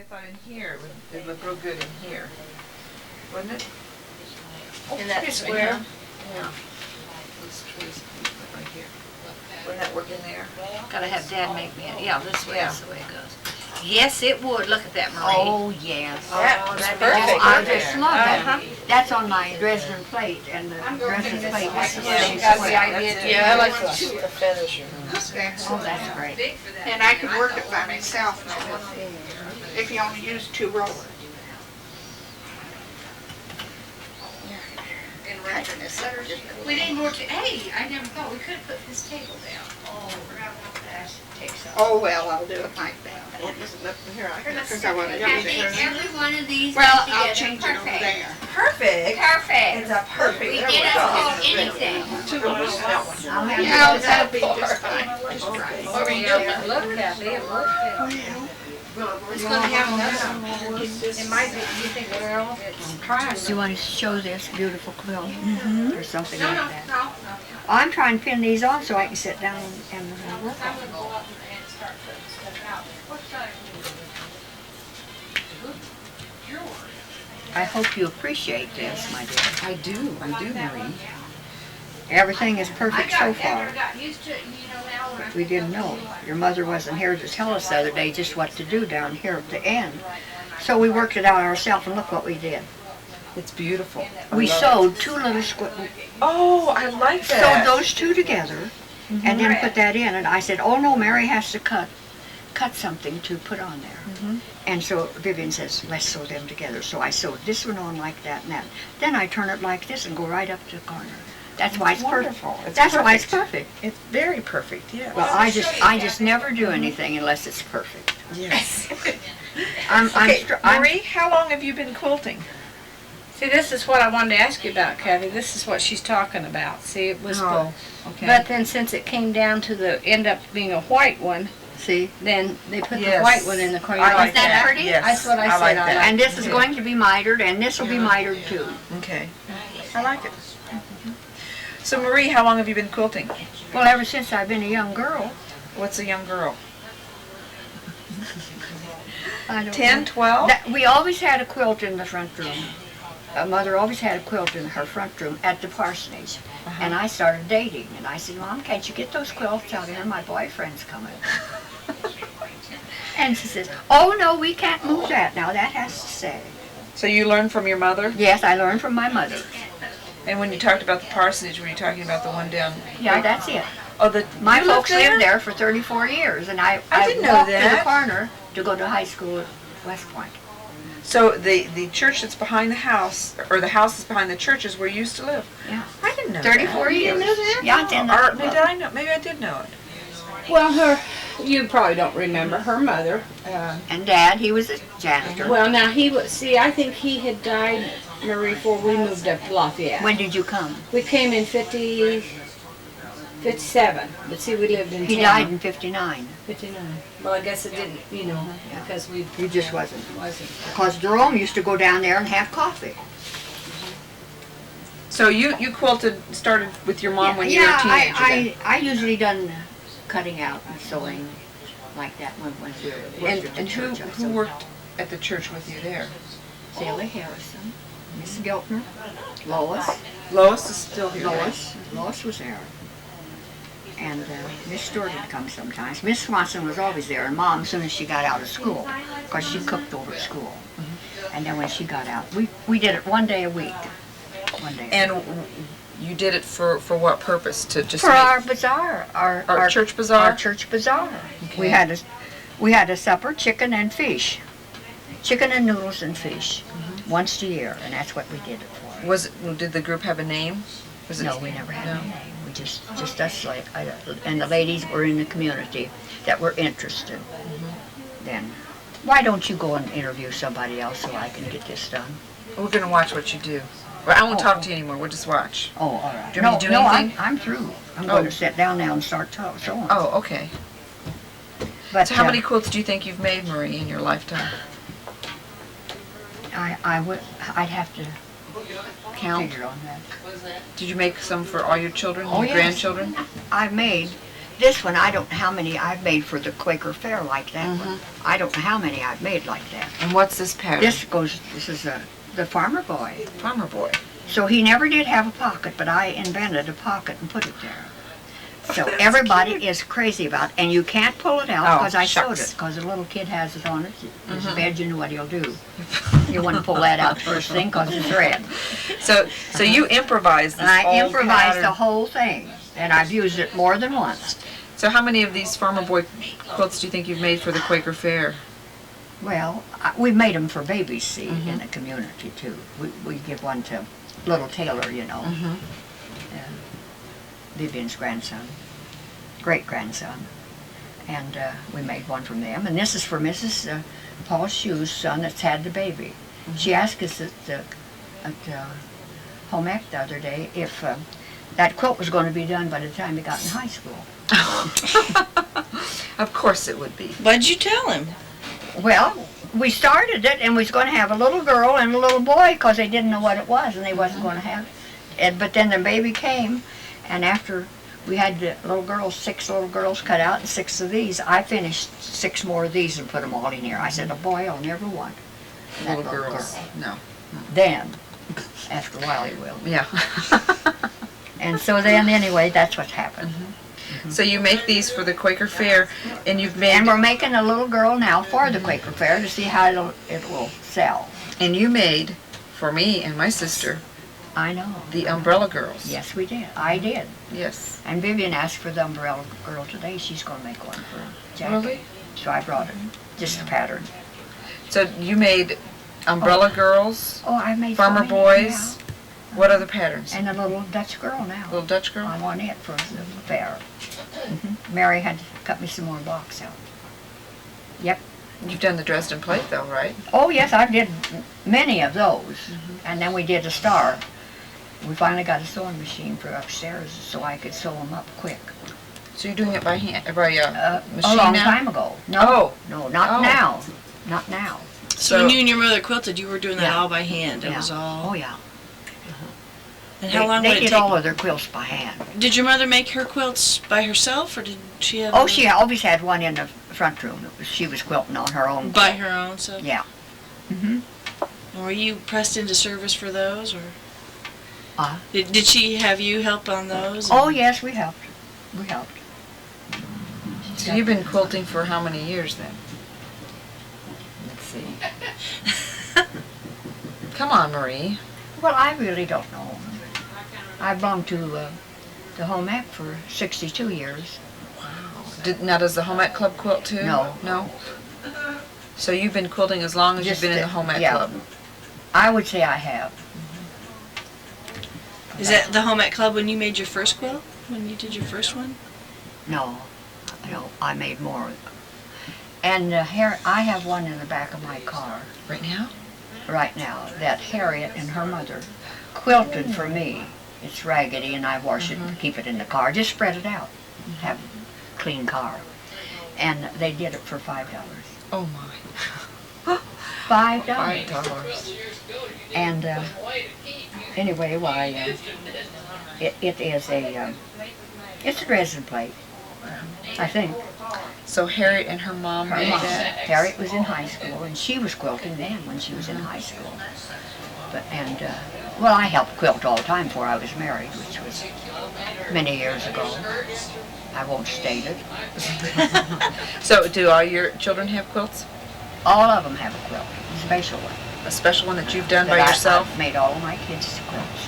thought in here it'd look real good in here, wouldn't it? In that square? Yeah. Those trees right here. Wouldn't that work in there? Gotta have Dad make me it. Yeah, this way Yeah. is the way it goes. Yes, it would. Look at that, Marie. Oh, yes. That's that'd be perfect. I just love that. Uh-huh. That's on my Dresden plate, and the Dresden plate is the Yeah, same you got the square. idea. Yeah, I like the feathers. Oh, that's great. And I could work it by myself now, if you only use 2 rollers. We need more hey, I never thought we could have put this table down. Oh, forgot about that. Take some. Oh, well, I'll do it like that. Because I want to use it. Every one of these. Well, I'll change it over there. Perfect. Perfect. It's a perfect. We there did we it go. for anything. I'll have Yeah, to- that'll be just fine. Just right. What were you doing? Look, Kathy, it looked It's gonna have another. It might be, you think, well, it's trying. Do you want to show this beautiful quilt? Or something No, like no, that? no. I'm trying to pin these on so I can sit down and work I'm on gonna them. go up and start putting stuff out. What size? I hope you appreciate this, my dear. I do, Marie. Everything is perfect so far. I got used to it, you know, now when I. We didn't know. Your mother wasn't here to tell us the other day just what to do down here at the end. So we worked it out ourselves, and look what we did. It's beautiful. We sewed 2 little Oh, I like sewed that. those 2 together, and then put that in. And I said, oh no, Mary has to cut something to put on there. And so Vivian says, let's sew them together. So I sewed this one on like that and that. Then I turn it like this and go right up to the corner. That's why it's perfect. Wonderful. It's That's why it's perfect. perfect. It's very perfect, yes. Well, I just never do anything unless it's perfect. Yes. I'm Marie, how long have you been quilting? See, this is what I wanted to ask you about, Kathy. This is what she's talking about. See, it was, okay. but then since it came down to end up being a white one, see. then they put the Yes. white one in the corner. I like Isn't that that. pretty? Yes, That's what I said. like I that. like And this is going to be mitered, and this will be mitered too. Okay. I like it. So Marie, how long have you been quilting? Well, ever since I've been a young girl. What's a young girl? I don't 10, know. 12? We always had a quilt in the front room. Mother always had a quilt in her front room at the parsonage. And I started dating, and I said, Mom, can't you get those quilts out here? My boyfriend's coming. And she says, oh no, we can't move that now. That has to stay. So you learned from your mother? Yes, I learned from my mother. And when you talked about the parsonage, were you talking about the one down? Yeah, that's it. Oh, My you lived folks lived there for 34 years, and I didn't know walked to that. the corner to go to high school at West Point. So the church that's behind the house, or the house that's behind the church, is where you used to live. Yeah. I didn't know 34 that. years. You didn't know that? Yeah, it's in the Or book. maybe I know. Maybe I did know it. Well, you probably don't remember her mother. And Dad, he was a janitor. Well, now he was, see, I think he had died, Marie, before we moved up to Lafayette. When did you come? We came in 57, but see, we lived in He town. died in 59. 59. Well, I guess it didn't, you know, because we He just wasn't. wasn't. Because Jerome used to go down there and have coffee. So you started with your mom when you were a teenager then? I usually done cutting out and sewing like that when we were And worked at the who church. I sewed. worked at the church with you there? Sally Harrison, Miss Giltner, Lois. Lois is still here. Lois was there. And Miss Stewart would come sometimes. Miss Swanson was always there, and Mom, as soon as she got out of school, because she cooked over at school. And then when she got out, we did it one day a week. One day. And you did it for what purpose? To just For make our bazaar, our church bazaar? Our church bazaar. Okay. We had a supper, chicken and fish, chicken and noodles and fish, once a year, and that's what we did it for. Did the group have a name? Was it, No, we never had no? a name. We just us, like, and the ladies were in the community that were interested. Then, why don't you go and interview somebody else so I can get this done? We're gonna watch what you do. Well, I won't talk to you anymore. We'll just watch. Oh, all right. Do you want me to do no, anything? I'm through. I'm going to sit down now and start sewing. Oh, okay. But So how many quilts do you think you've made, Marie, in your lifetime? I'd have to Count. figure on that. Did you make some for all your children, Oh, your yes. grandchildren? I made this one, I don't know how many I've made for the Quaker Fair like that one. I don't know how many I've made like that. And what's this pattern? This is the farmer boy. Farmer boy. So he never did have a pocket, but I invented a pocket and put it there. So That's everybody cute. is crazy about it, and you can't pull it out Oh, because I sewed shucks. it, because a little kid has it on it. It's a bed, you know what he'll do. You want to pull that out first thing because it's red. So you improvise this I whole improvised pattern. the whole thing, and I've used it more than once. So how many of these farmer boy quilts do you think you've made for the Quaker Fair? Well, we've made them for babies, see, in the community too. We give one to little Taylor, you know, Vivian's grandson, great-grandson, and we made one from them. And this is for Mrs. Paul Shoe's son that's had the baby. She asked us at home ec the other day if that quilt was going to be done by the time he got in high school. Of course it would be. What'd you tell him? Well, we started it, and we was going to have a little girl and a little boy because they didn't know what it was, and they wasn't going to have it. But then the baby came, and after we had the little girls, 6 little girls cut out and 6 of these, I finished 6 more of these and put them all in here. I said, a boy I'll never want. That Little girls. girl. No. Then, after a while he will. Yeah. And so then, anyway, that's what happened. So you make these for the Quaker Fair, and you've made And we're making a little girl now for the Quaker Fair to see how it will sell. and you made for me and my sister I know. the Umbrella Girls. Yes, we did. I did. Yes. And Vivian asked for the umbrella girl today. She's going to make one for Jackie. Really? So I brought it. Just the pattern. So you made Umbrella Girls, Oh, I made Farmer so many, Boys. What other patterns? yeah. And a little Dutch girl now. Little Dutch Girl. I want it for the fair. Mary had to cut me some more blocks out. Yep. You've done the Dresden plate though, right? Oh, yes, I did many of those. And then we did a star. We finally got a sewing machine for upstairs so I could sew them up quick. So you're doing it by hand, by A machine long now? time ago. No, Oh. no, not Oh. now. Not now. So when you and your mother quilted, you were doing that Yeah. all by hand. It Yeah. was all. Oh, yeah. And how long they would it did take? all of their quilts by hand. Did your mother make her quilts by herself, or did she have? Oh, a- she always had one in the front room. She was quilting on her own. by her own. So. Yeah. Mm-hmm. And were you pressed into service for those, or Uh, did she have you help on those? oh, yes, we helped. We helped. So you've been quilting for how many years then? Let's see. Come on, Marie. Well, I really don't know. I belonged to the home ec for 62 years. Now does the home ec club quilt too? No. No? So you've been quilting as long as Just you've been in the- the home ec yeah. club? I would say I have. Is that the home ec club when you made your first quilt? When you did your first one? No, I made more. And I have one in the back of my car Right now? right now that Harriet and her mother quilted for me. It's raggedy and I wash it and keep it in the car. Just spread it out. Have a clean car. And they did it for $5. Oh my. $5. $5. And anyway, why it is a it's a resin plate, I think. So Harriet and her mom Her made mom, that? Harriet was in high school, and she was quilting then when she was in high school. But well, I helped quilt all the time before I was married, which was many years ago. I won't state it. So do all your children have quilts? All of them have a quilt, a special one. A special one that you've done by That yourself? I've made all of my kids quilts.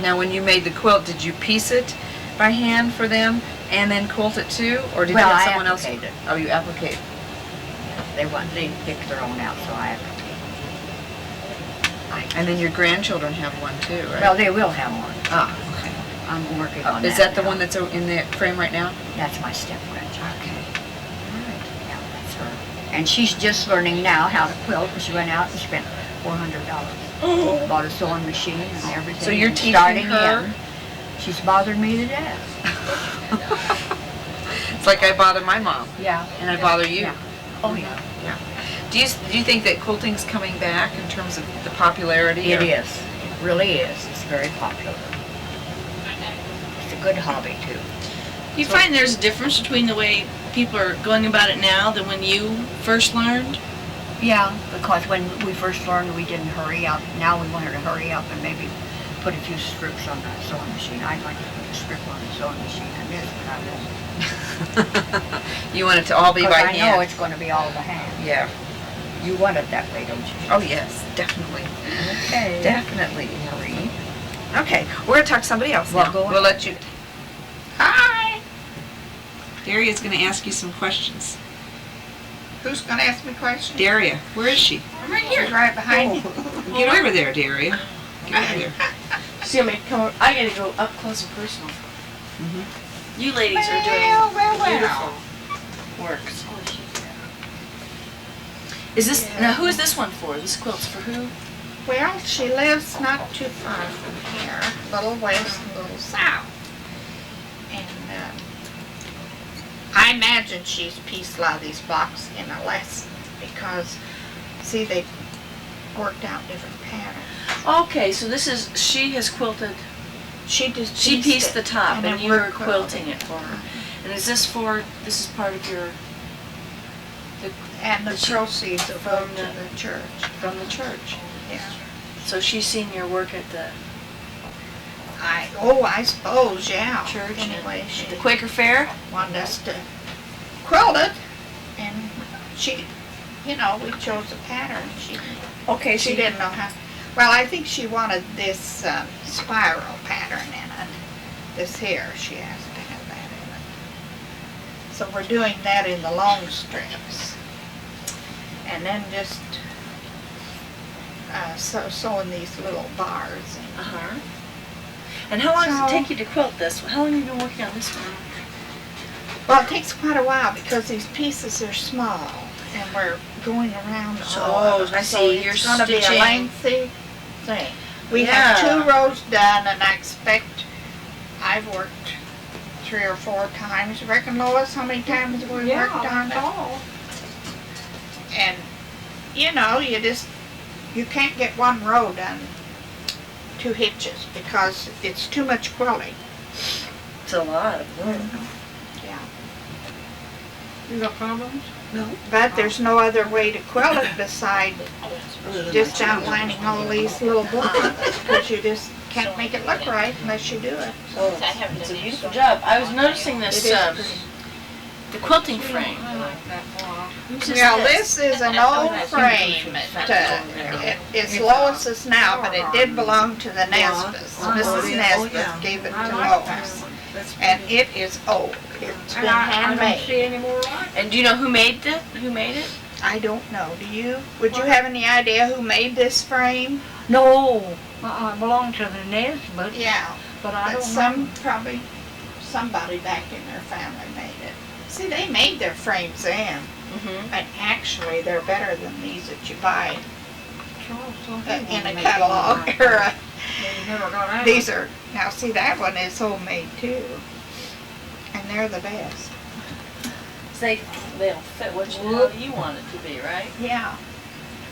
Now when you made the quilt, did you piece it by hand for them and then quilt it too? Or did Well, you have I someone else? applicated. Oh, you applicate. They picked their own out, so I applicated. And then your grandchildren have one too, right? Well, they will have one. Ah, okay. I'm working on that. Is that the now. one that's in the frame right now? That's my step-grandchild. Okay. Yeah, that's her. And she's just learning now how to quilt, and she went out and spent $400. Bought a sewing machine and everything. So you're and teaching starting her? in. She's bothered me to death. It's like I bother my mom. Yeah. And I bother you. Yeah. Oh, yeah. Do you think that quilting's coming back in terms of the popularity? It or- is. It really is. It's very popular. It's a good hobby, too. You find there's a difference between the way people are going about it now than when you first learned? Yeah, because when we first learned, we didn't hurry up. Now we want her to hurry up and maybe put a few strips on the sewing machine. I'd like to put a strip on the sewing machine and this, but I won't. You want it to all be by Because I know hand? it's going to be all by hand. Yeah. You want it that way, don't you? Oh, yes, definitely. Okay. Definitely, Marie. Okay, we're gonna talk to somebody else Well, now. go ahead. We'll let you. Hi. Daria's going to ask you some questions. Who's gonna ask me questions? Daria, where is she? I'm right here. She's right behind you. Get over there, Daria. Get over there. See, I'm gonna come over. I gotta go up close and personal. You ladies are doing Well. beautiful work. Is this, now who is this one for? This quilt's for who? Well, she lives not too far from here, a little west, a little south. And I imagine she's pieced a lot of these blocks in a lesson because, see, they worked out different patterns. Okay, so this is, she has quilted, She just she pieced the top and and then you were we're quilting it for her. And is this for, this is part of your, And the She- proceeds will go from to the- the church. from the church? Yeah. So she's seen your work at the I suppose, yeah. church? Anyway, and she the Quaker Fair? wanted us to quilt it, and she, we chose a pattern. Okay, She didn't know how. Well, I think she wanted this spiral pattern in it. This here, she asked to have that in it. So we're doing that in the long strips, and then just sewing these little bars in. Uh-huh. And how long does it So- take you to quilt this? How long have you been working on this one? Well, it takes quite a while because these pieces are small, and we're going around all of them. I see. So You're it's going to be a stitching. lengthy thing. We Yeah. have 2 rows done, and I expect I've worked 3 or 4 times. Reckon, Lois, how many times have we worked on it? And you can't get one row done 2 hitches because it's too much quilting. It's a lot of work. Yeah. You got problems? But there's no other way to quilt it beside just outlining all these little blocks, because you just can't make it look right unless you do it. It's a beautiful job. I was noticing this, It is pretty. the quilting frame. Whose is Now, this is an old frame. It's Lois's now, but it did belong to the Nesbiths. Mrs. Nesbith gave it to Lois. And it is old. It's been handmade. And do you know who made it? I don't know. Do you? Would you have any idea who made this frame? No, it belonged to the Nesbiths, Yeah. but I But don't know. probably somebody back in their family made it. See, they made their frames then. Mm-hmm. And actually, they're better than these that you buy in a Maybe catalog. not. Or Never got out. these are, now see, that one is homemade too. And they're the best. They'll fit how you want it to be, right? Yeah.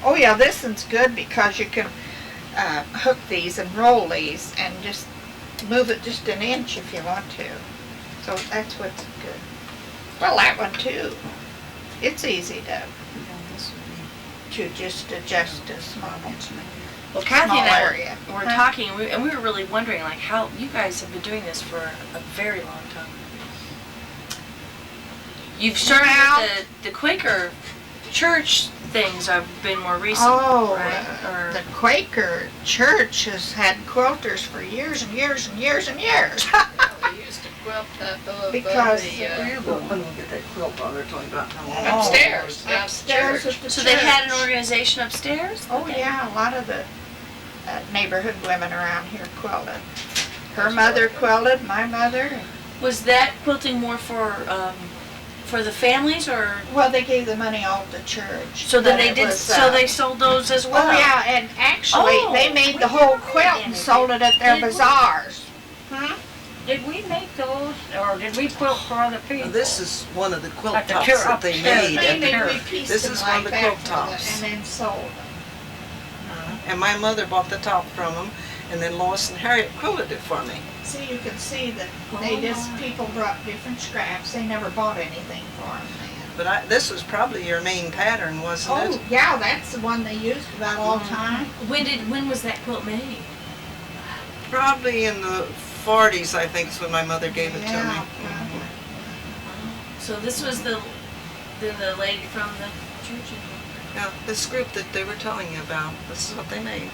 Oh yeah, this one's good because you can hook these and roll these and just move it just an inch if you want to. So that's what's good. Well, that one too. It's easy to just adjust a small Well, Kathy and I area. were talking, and we were really wondering, like, how you guys have been doing this for a very long time. You've started with the Quaker church things have been more recent, Oh, right? Or the Quaker church has had quilters for years and years and years and years. We used to quilt Because Where you go when you get that quilt while they're talking about upstairs, upstairs downstairs. at the so they had an church. organization upstairs? Oh Okay. yeah, a lot of the neighborhood women around here quilted. Her mother quilted, my mother. Was that quilting more for the families, or Well, they gave the money all to church. so then but they it did? was, So they sold those as well. Oh yeah, and actually Oh, they made the whole quilt and sold it at their bazaars. Did we make those, or did we quilt for other people? This is one of the quilt At the tops church that they upstairs. made. They at the- made- We pieced This them is one of like the that quilt with tops. and then sold them. And my mother bought the top from them, And then Lois and Harriet quilted it for me. See, you can see that they just, people brought different scraps. They never bought anything for them then. But this was probably your main pattern, wasn't Oh, it? yeah, that's the one they used about all the time. When was that quilt made? Probably in the 40s, I think, is when my mother gave it to Yeah, me. probably. So this was the lady from the church. Yeah, this group that they were telling you about, this is what they made.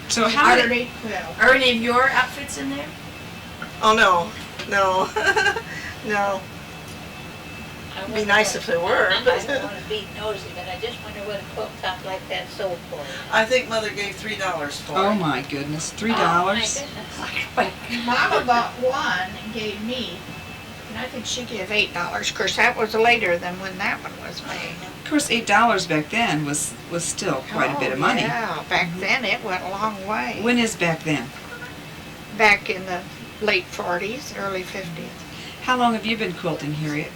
So how many, Arty quilt. are any of your outfits in there? Oh, no, no, no. It'd be nice if there were, I but don't want to be nosy, but I just wonder what a quilt top like that sold for. I think Mother gave $3 for Oh it. my goodness, $3? Oh, my goodness. Mama bought one and gave me, and I think she gave $8. Of course, that was later than when that one was made. Of course, $8 back then was still quite a bit of money. Yeah, back then it went a long way. When is back then? Back in the late 40s, early 50s. How long have you been quilting, Harriet?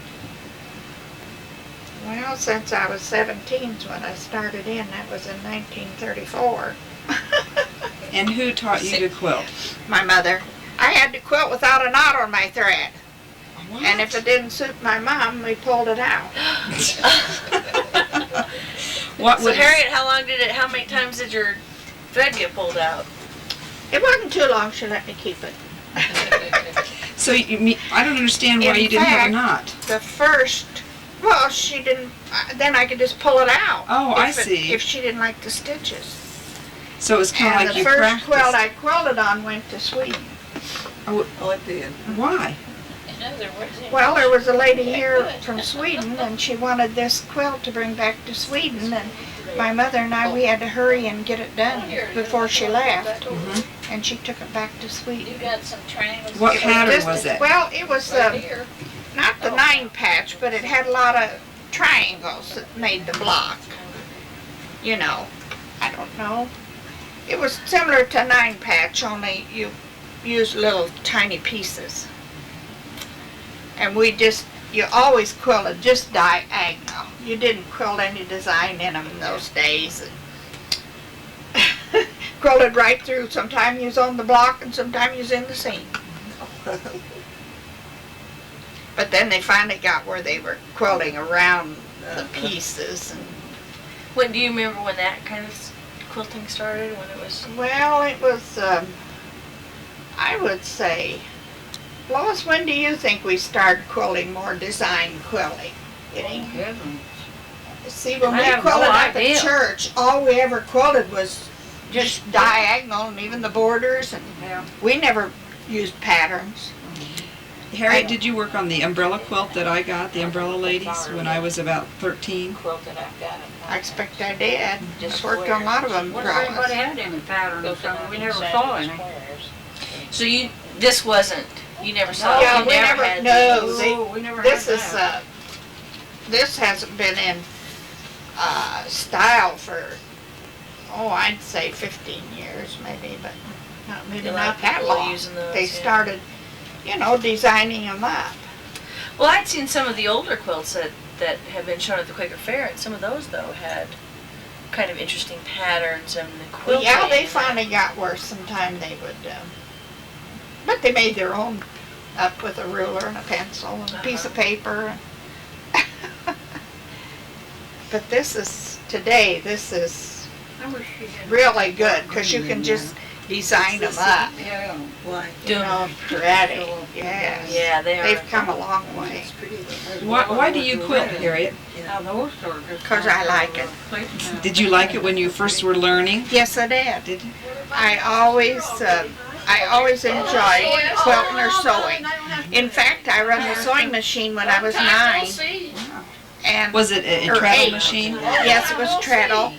Well, since I was 17 is when I started in. That was in 1934. And who taught you to quilt? My mother. I had to quilt without a knot on my thread. What? And if it didn't suit my mom, we pulled it out. What So would Harriet, how many times did your thread get pulled out? It wasn't too long she let me keep it. So I don't understand why In you didn't have a fact, knot. The first, well, she didn't, then I could just pull it out. Oh, I if it- see. If she didn't like the stitches. So it was kind of And like the you first practiced. quilt I quilted on went to Sweden. Oh, it did. Why? In other words, it Well, there was a lady very here good. from Sweden, and she wanted this quilt to bring back to Sweden, and my mother and I, we had to hurry and get it done before she left, and she took it back to You Sweden. got some triangles. What It pattern just- was it? Well, it was Right here. not the 9-patch, but it had a lot of triangles that made the block. You know, I don't know. It was similar to 9-patch, only you used little tiny pieces. And you always quilted just diagonal. You didn't quilt any design in them in those days. Quilted right through. Sometimes you was on the block and sometimes you was in the seam. But then they finally got where they were quilting around the pieces. And, When do you remember when that kind of quilting started? When it was? well, it was, I would say, Lois, when do you think we started quilting more design quilting? Any? See, when I we have no quilted up idea. at church, all we ever quilted was just diagonal and even the borders, and we never used patterns. Harriet, did you work on the umbrella quilt that I got, the Umbrella Ladies, when I was about 13? Quilt that I've got. I expect I did. Just worked on a lot of them. What if anybody had any patterns? We never saw any. So this wasn't. You never saw. Yeah, you we never, had no, these. they- We never had this is, that. this hasn't been in, style for, I'd say 15 years maybe, but maybe A lot not of that people long. using those, They yeah. started, designing them up. Well, I'd seen some of the older quilts that have been shown at the Quaker Fair, and some of those though had kind of interesting patterns and the Well, quilting. yeah, they and finally got where sometime they would, but they made their own up with a ruler and a pencil and a piece of paper. But this is I wish she did. really good, because you can just design them up. Yeah. Why? You know, ready, yes. Yeah, they are. They've come a long way. Why do you quilt, Harriet? Now those are just. 'Cause I like it. Did you like it when you first were learning? Yes, I did. Did you? I always enjoyed quilting or sewing. In fact, I run the sewing machine when I was 9. And Was it a or travel 8. machine? Yes, it was treadle.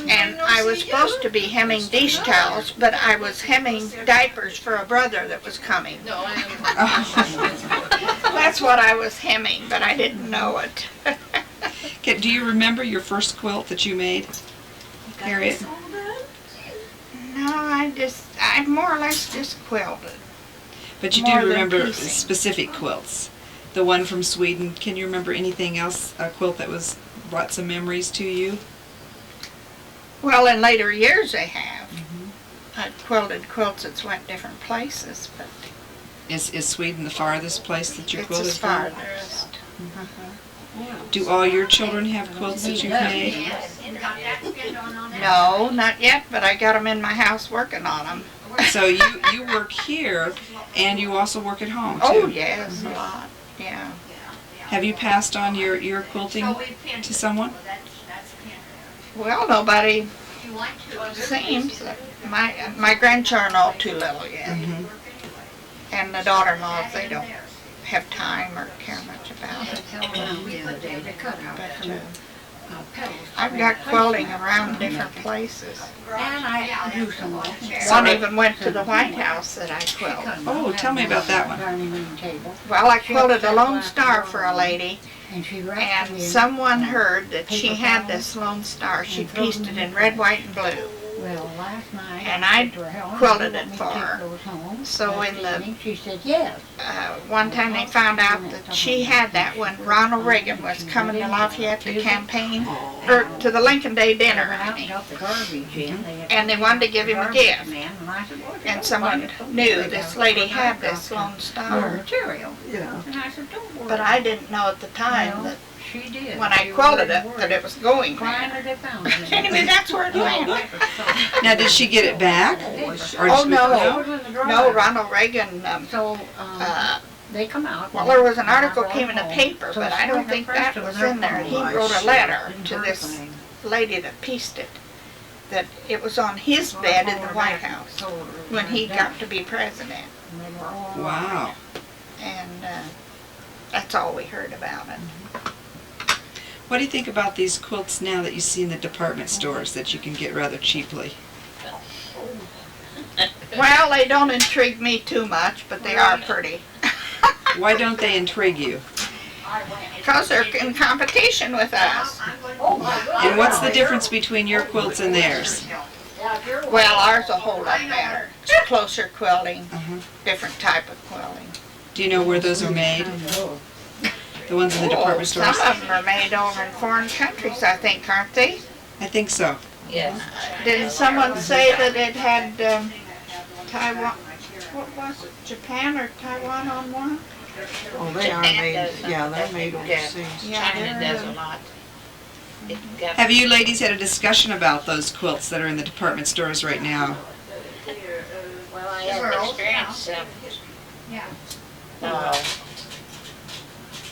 And I was supposed to be hemming dish towels, but I was hemming diapers for a brother that was coming. That's what I was hemming, but I didn't know it. Okay, do you remember your first quilt that you made, Harriet? No, I more or less just quilted. But you More do than remember piecing. specific quilts. The one from Sweden. Can you remember anything else, a quilt that brought some memories to you? Well, in later years I have. I've quilted quilts that's went different places, but Is Sweden the farthest place that your quilt it's is as from? farthest. Do all your children have quilts that you've made? No, not yet, but I got them in my house working on them. So you work here and you also work at home too? Oh, yes, a lot, yeah. Have you passed on your quilting to someone? Well, nobody seems. My grandchildren are all too little yet. Mm-hmm. And the daughter-in-laws, they don't have time or care much about it. But I've got quilting around different places. One even went to the White House that I quilted. Oh, tell me about that one. Well, I quilted a Lone Star for a lady, and someone heard that she had this Lone Star. She pieced it in red, white, and blue. And I quilted it for her. So in the one time they found out that she had that when Ronald Reagan was coming to Lafayette to campaign, or to the Lincoln Day dinner, and they wanted to give him a gift. And someone knew this lady had this Lone Star. But I didn't know at the time that when I quilted it, that it was going there. Anyway, that's where it went. Now, did she get it back? Or Oh, did no. No, Ronald Reagan, They come out. well, there was an article came in the paper, but I don't think that was in there. He wrote a letter to this lady that pieced it, that it was on his bed in the White House when he got to be president. Wow. And that's all we heard about it. What do you think about these quilts now that you see in the department stores that you can get rather cheaply? Well, they don't intrigue me too much, but they are pretty. Why don't they intrigue you? Because they're in competition with us. And what's the difference between your quilts and theirs? Well, ours a whole lot better. It's closer quilting, different type of quilting. Do you know where those are made? The ones in the department stores? Some of them are made over in foreign countries, I think, aren't they? I think so. Yes. Didn't someone say that it had Taiwan, what was it, Japan or Taiwan on one? Oh, they are made, yeah, they're made overseas. Yeah, China does a lot. Have you ladies had a discussion about those quilts that are in the department stores right now? Well, I had an experience.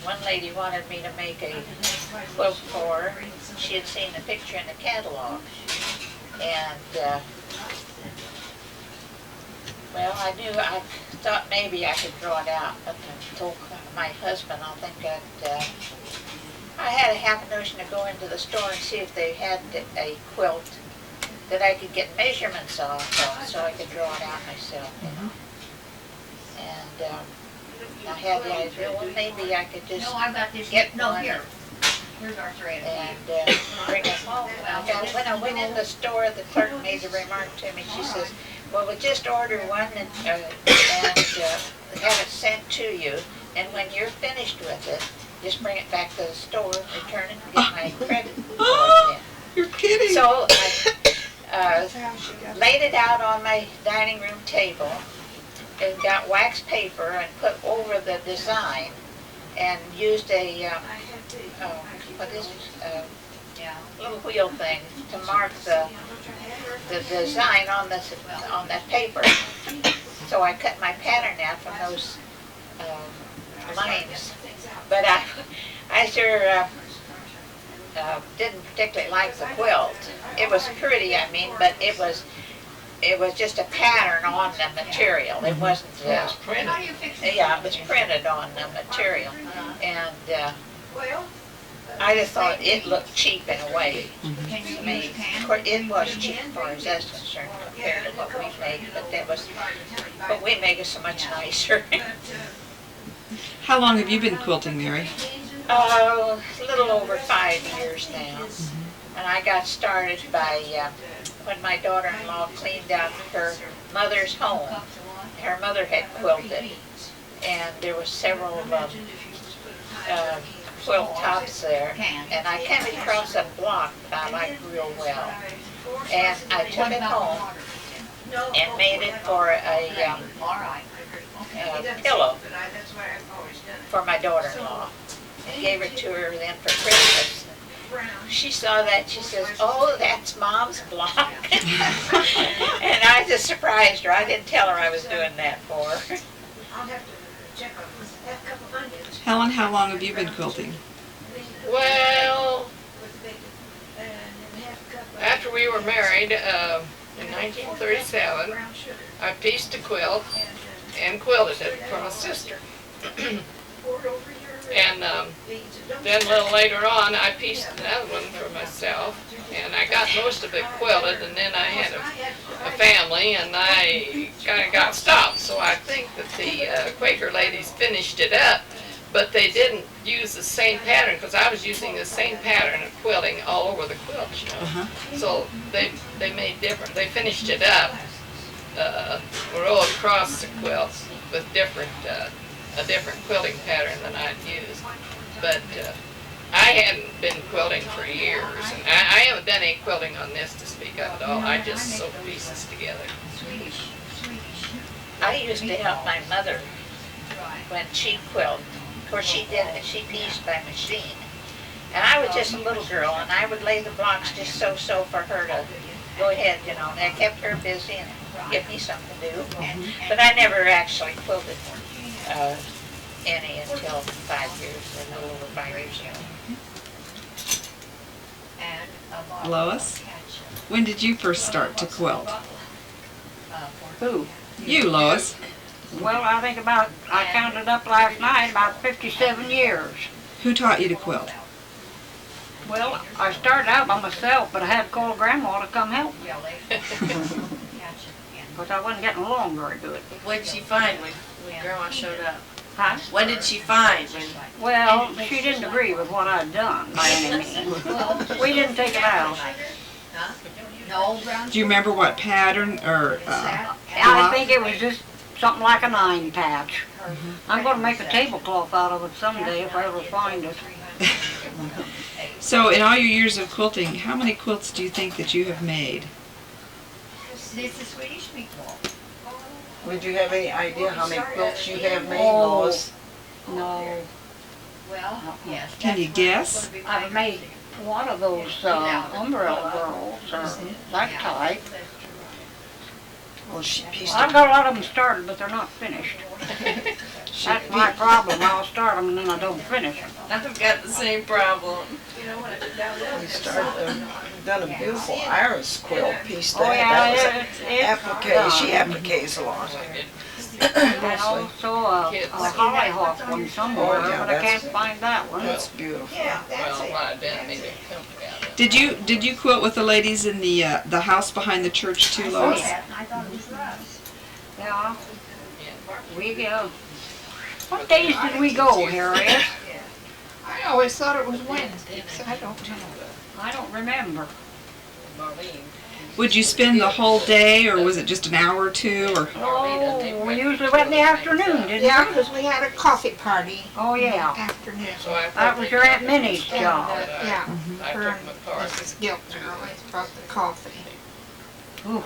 One lady wanted me to make a quilt for her. She had seen the picture in the catalog. And, well, I thought maybe I could draw it out, but I told my husband, I think that I had a half notion to go into the store and see if they had a quilt that I could get measurements off of so I could draw it out myself. And I had the idea, well, maybe I could just get one and bring it home. When I went in the store, the clerk made a remark to me. She says, well, we'll just order one and have it sent to you. And when you're finished with it, just bring it back to the store, return it, and get my credit towards it. You're kidding. So I laid it out on my dining room table and got wax paper and put over the design and used a what is it? Little wheel thing to mark the design on that paper. So I cut my pattern out from those lines. But I sure didn't particularly like the quilt. It was pretty, I mean, but it was just a pattern on the material. It wasn't. Yeah, it was printed on the material, and I just thought it looked cheap in a way. I mean, of course, it was cheap as far as that's concerned compared to what we make, but we make it so much nicer. How long have you been quilting, Mary? A little over 5 years now, and I got started by when my daughter-in-law cleaned out her mother's home. Her mother had quilted, and there were several quilt tops there, and I came across a block that I liked real well, and I took it home, and made it for a pillow for my daughter-in-law. And gave it to her then for Christmas. She saw that, she says, "Oh, that's Mom's block." And I just surprised her. I didn't tell her I was doing that for her. Helen, how long have you been quilting? Well, after we were married in 1937, I pieced a quilt and quilted it for my sister. And then a little later on, I pieced another one for myself, and I got most of it quilted, and then I had a family, and I kind of got stopped. So I think that the Quaker ladies finished it up, but they didn't use the same pattern, because I was using the same pattern of quilting all over the quilt, you know. So they made different, they finished it up, rolled across the quilts with a different quilting pattern than I'd used. But I hadn't been quilting for years, and I haven't done any quilting on this to speak of at all. I just sew pieces together. I used to help my mother when she quilted. Of course, she pieced by machine. And I was just a little girl, and I would lay the blocks just so for her to go ahead, you know. And that kept her busy and give me something to do. But I never actually quilted any until 5 years, a little over 5 years ago. Lois, when did you first start to quilt? Who? You, Lois. Well, I counted up last night, about 57 years. Who taught you to quilt? Well, I started out by myself, but I had to call Grandma to come help me. Because I wasn't getting along very good. What did she find when Grandma showed up? Huh? What did she find when... Well, she didn't agree with what I'd done by any means. We didn't take it out. Do you remember what pattern or I think it was just something like a 9 patch. I'm going to make a tablecloth out of it someday if I ever find it. So in all your years of quilting, how many quilts do you think that you have made? Would you have any idea how many quilts you have made, Oh. Lois? No. Can you guess? I've made one of those umbrella girls or that type. Well, she pieced I've it. got a lot of them started, but they're not finished. That's my problem. I'll start them and then I don't finish them. I've got the same problem. We started, done a beautiful iris quilt piece. Oh yeah, it's Applique. She appliques a lot. and also a hollyhock one somewhere, Oh, yeah, but I that's- can't find that one. That's beautiful. Well, what I did, maybe a company out of it. Did you quilt with the ladies in the house behind the church too, Lois? Yeah. We go. What days did we go, Harriet? I always thought it was Wednesdays. I don't know. I don't remember. Would you spend the whole day, or was it just an hour or two? Or Oh, we usually went in the afternoon, didn't Yeah, we? because we had a coffee party Oh yeah. afternoon. So I That was your Aunt Minnie's job. Yeah, I her took and my car. Mrs. Gilter always brought the coffee. Ooh,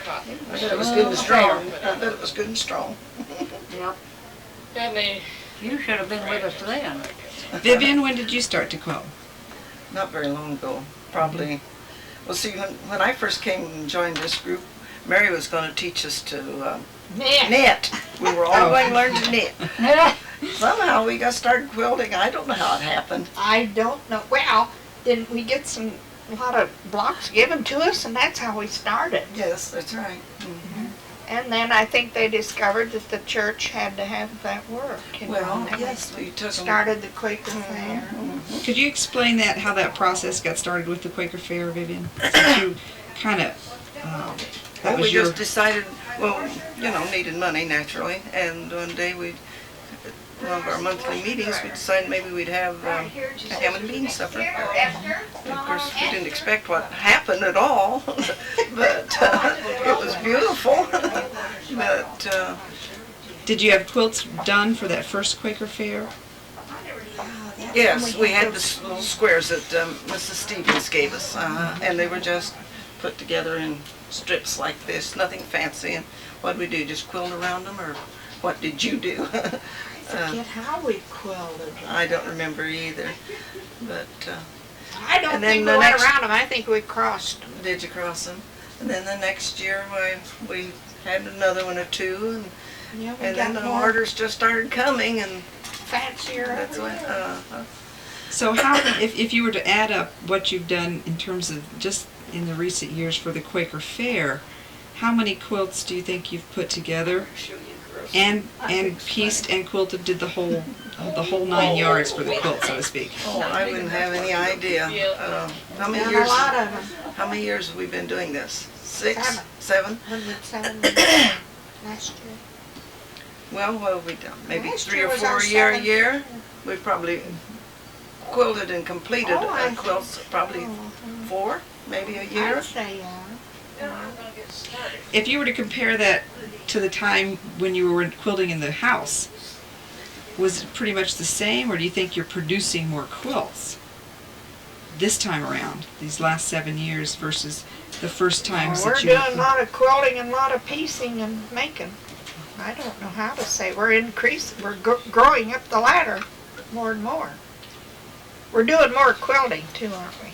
I bet it was good and strong. I bet it was good and strong. yep. And they, You should have been with us then. Vivian, when did you start to quilt? Not very long ago, probably. Well, see, when I first came and joined this group, Mary was going to teach us to knit. We were all going to learn to knit. Somehow we got started quilting. I don't know how it happened. I don't know. Well, didn't we get a lot of blocks given to us, and that's how we started. Yes, that's right. And then I think they discovered that the church had to have that work. You know, Well, and then yes, we took them. started the Quaker Fair. Could you explain how that process got started with the Quaker Fair, Vivian? Since you kind of, Well, that we was your, just decided, well, you know, needed money naturally, and one day one of our monthly meetings, we decided maybe we'd have a ham and bean supper. Of course, we didn't expect what happened at all, but it was beautiful. But did you have quilts done for that first Quaker Fair? yes, we had the little squares that Mrs. Stevens gave us, and they were just put together in strips like this, nothing fancy. And what we do, just quilt around them, or what did you do? Forget how we quilted. I don't remember either, but I don't and then think we the went next- around them. I think we crossed them. did you cross them? And then the next year we had another one or two, Yeah, we and got then the more orders just started coming, and fancier. that's when. So how, if you were to add up what you've done in terms of just in the recent years for the Quaker Fair, how many quilts do you think you've put together and pieced and quilted, did the whole 9 yards for the quilt, so to speak? Oh, I wouldn't have any idea. How many Done years? a lot of them. How many years have we been doing this? 6, 7. 7? Was it 7 last year? Well, what have we done? Maybe Last 3 year or was 4 our a year. seventh. We've probably quilted and completed Oh, I think quilts probably 4, maybe a year. I'd say, If you were to compare that to the time when you were quilting in the house, was it pretty much the same, or do you think you're producing more quilts this time around, these last 7 years versus the first times we're that you doing a were? lot of quilting and a lot of piecing and making. I don't know how to say. We're increasing. We're growing up the ladder more and more. We're doing more quilting too, aren't we?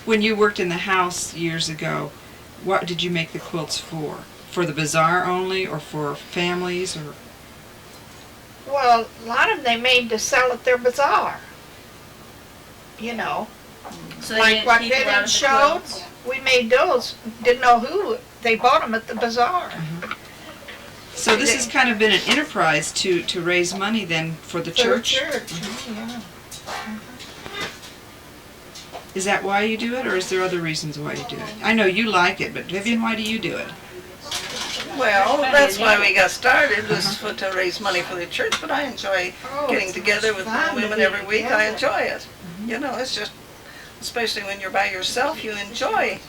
When you worked in the house years ago, what did you make the quilts for? For the Bazaar only, or for families, or? Well, a lot of them they made to sell at their bazaar. You know, So they like didn't what keep a lot Vivian of the showed. quilts? We made those. Didn't know who. They bought them at the bazaar. So this has kind of been an enterprise to raise money then for the church? For the church. Yeah. Is that why you do it, or is there other reasons why you do it? I know you like it, but Vivian, why do you do it? Well, that's why we got started, was to raise money for the church, but I enjoy getting together with fun to women be every week. I together. enjoy it. You know, it's just, especially when you're by yourself, you enjoy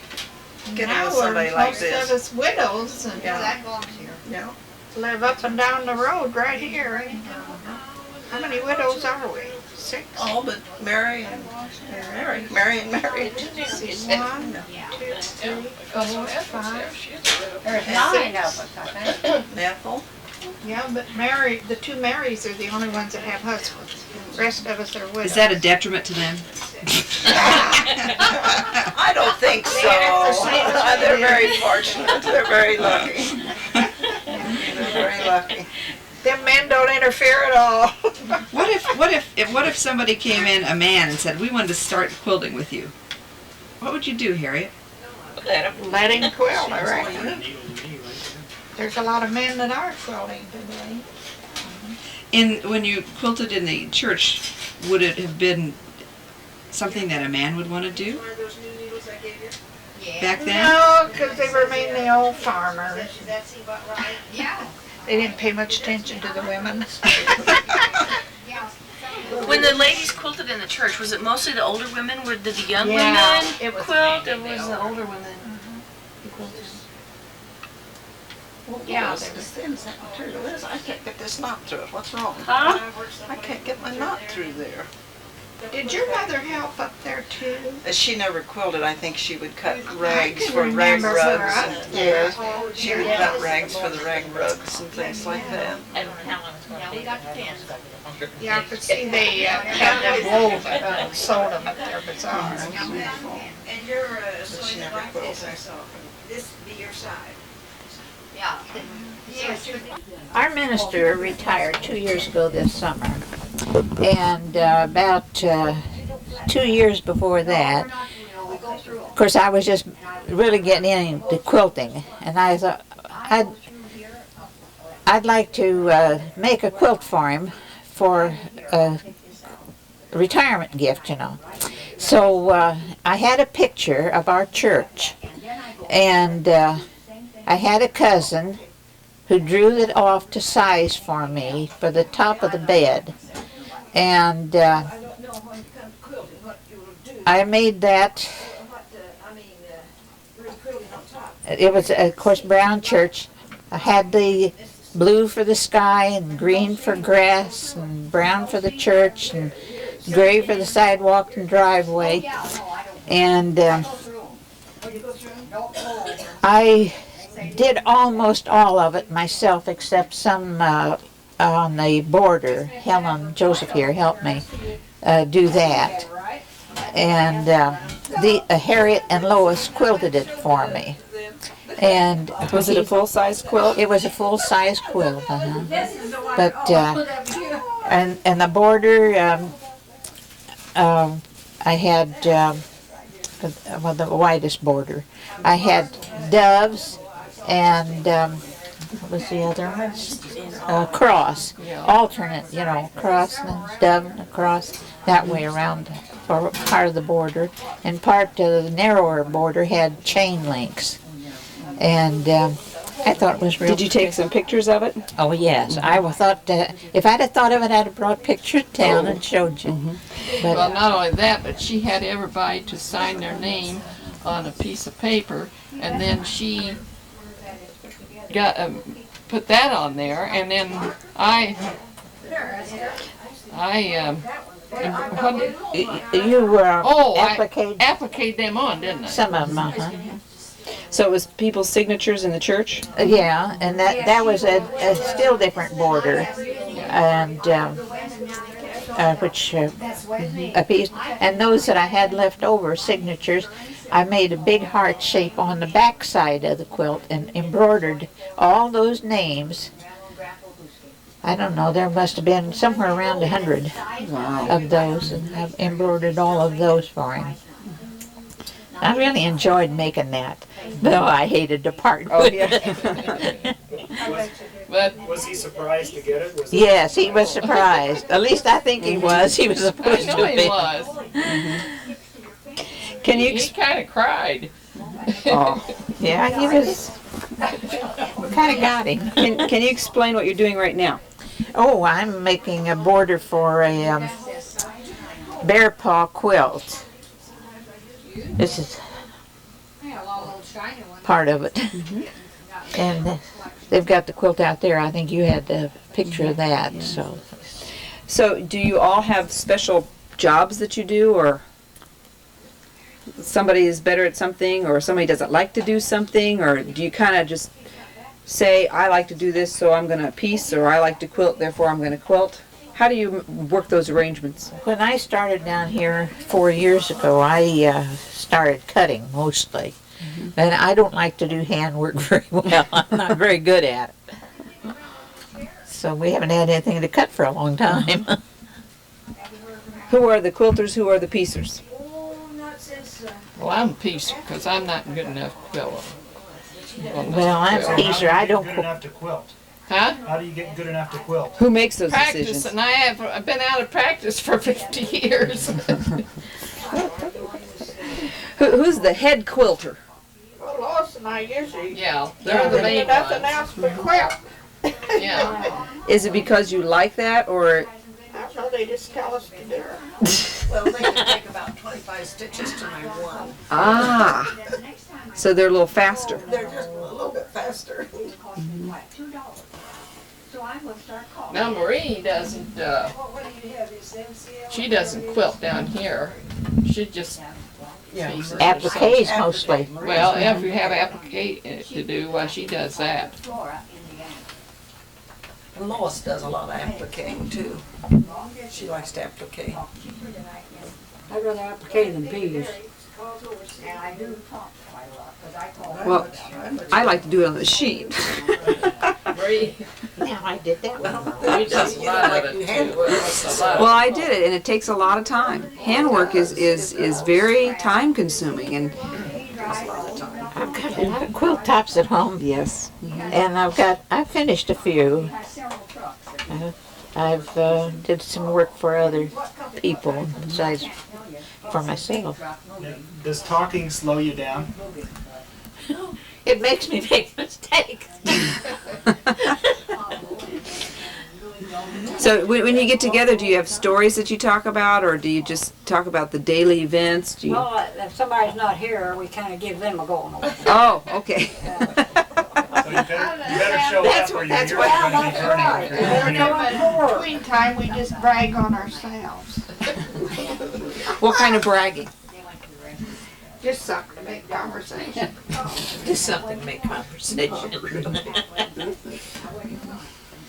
getting Now with somebody we're like most of this. us widows and Yeah. live up and down the road right here. How many widows are we? 6? All but Mary and Mary. Mary and Mary. See, 1, 2, 3, 4, 5. There's 9 of us, I think. Ethel. Yeah, but Mary, the 2 Marys are the only ones that have husbands. The rest of us are widows. Is that a detriment to them? I don't think so. They're very fortunate. They're very lucky. They're very lucky. Them men don't interfere at all. What if somebody came in, a man, and said, we wanted to start quilting with you? What would you do, Harriet? Let him quilt, I reckon. There's a lot of men that are quilting today. When you quilted in the church, would it have been something that a man would want to do back then? No, because they were mainly old farmers. They didn't pay much attention to the women. When the ladies quilted in the church, was it mostly the older women? Did the young Yeah, women it was quilt? It was the older women. Yeah, As thin as that material is, I can't get this knot through it. What's wrong? Huh? I can't get my knot through there. Did your mother help up there too? She never quilted. I think she would cut rags can for rag remember her rugs. up And, there. she would cut rags for the rag rugs and things like that. Yeah, but see, they had them woven and sold them at their bazaar. But she never quilted. Our minister retired 2 years ago this summer. And about 2 years before that, of course, I was just really getting into quilting. And I thought, I'd like to make a quilt for him for a retirement gift, you know. So I had a picture of our church. And I had a cousin who drew it off to size for me for the top of the bed. And I made that. It was, of course, brown church. I had the blue for the sky and green for grass and brown for the church and gray for the sidewalk and driveway. And I did almost all of it myself except some on the border. Helen Joseph here helped me do that. And Harriet and Lois quilted it for me. And Was it a full-size quilt? it was a full-size quilt, but and the border I had well, the widest border. I had doves and what was the other one? Cross, alternate, you know, cross and dove and a cross that way around for part of the border, and part of the narrower border had chain links. And I thought it was real. Did you take some pictures of it? Oh yes, I thought if I'd have thought of it, I'd have brought pictures down and showed you. But Well, not only that, but she had everybody to sign their name on a piece of paper, and then she got put that on there, and then you I appliqued them on, didn't I? some of them, So it was people's signatures in the church? yeah, and that was a still different border, and which a piece, and those that I had left over signatures, I made a big heart shape on the back side of the quilt and embroidered all those names. I don't know, there must have been somewhere around 100 of those, and I've embroidered all of those for him. I really enjoyed making that, though I hated to part with it. But Was he surprised to get it? Was it Yes, he was surprised. At least I think he was. He was I supposed know to he be. was. Can you He kind of cried. Yeah, he was. Kind of got him. can you explain what you're doing right now? Oh, I'm making a border for a bear paw quilt. This is part of it. And they've got the quilt out there. I think you had the picture of that. So do you all have special jobs that you do, or somebody is better at something, or somebody doesn't like to do something, or do you kind of just say, I like to do this, so I'm going to piece, or I like to quilt, therefore I'm going to quilt? How do you work those arrangements? When I started down here 4 years ago, I started cutting mostly. And I don't like to do handwork very well. I'm not very good at it. So we haven't had anything to cut for a long time. Who are the quilters, who are the piecers? Well, I'm a piecer because I'm not good enough quilter. Well, I'm a piecer. I don't good quilt. enough to quilt? Huh? How do you get good enough to quilt? Who makes those Practice, decisions? and I've been out of practice for 50 years. Who's the head quilter? Well, Lois and I usually Yeah, they're the main nothing ones. else but quilt. Yeah. Is it because you like that, or I don't know, they just tell us to do it. Well, they can take about 25 stitches to my one. ah, so they're a little faster? They're just a little bit faster. Now Marie doesn't, she doesn't quilt down here. She just pieces herself. Appliques mostly. Well, if you have applique to do, well, she does that. And Lois does a lot of appliquing too. She likes to applique. I'd rather applique than piece. Well, I like to do it on the sheet. Marie, Now I did that one. Marie does a lot of it too. Well, I did it, and it takes a lot of time. Handwork is very time consuming, and I've got a lot of quilt tops at home. yes. And I've finished a few. I've did some work for other people besides for myself. Does talking slow you down? It makes me make mistakes. So when you get together, do you have stories that you talk about, or do you just talk about the daily events? Do you... Well, if somebody's not here, we kind of give them a going away. Oh, okay. So you better show That's up or that's you're what- going to be burning. In between time, we just brag on ourselves. What kind of bragging? Just something to make conversation. Just something to make conversation.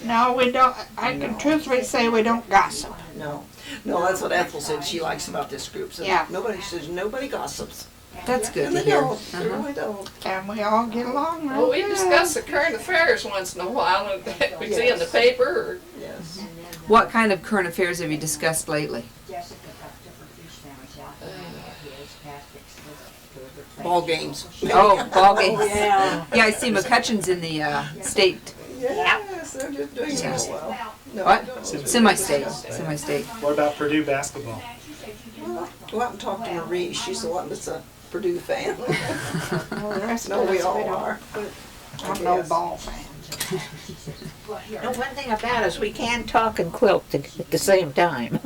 No, we don't, I can truthfully say we don't gossip. No, that's what Ethel said she likes about this group. So Yeah. nobody gossips. That's good And to they hear. don't. They really don't. And we all get along real Well, we good. discuss the current affairs once in a while, and that we see in the paper, or Yes. What kind of current affairs have you discussed lately? Ball games. Oh, ball games. Yeah. Yeah, I see McCutcheon's in the state. Yes, they're just doing so well. No, What? Semi-state. Semi-state. What about Purdue basketball? Well, go out and talk to Marie. She's the one that's a Purdue fan. Well, the rest No, of we us, all don't. are. I'm no ball fan. No, one thing about us, we can talk and quilt at the same time.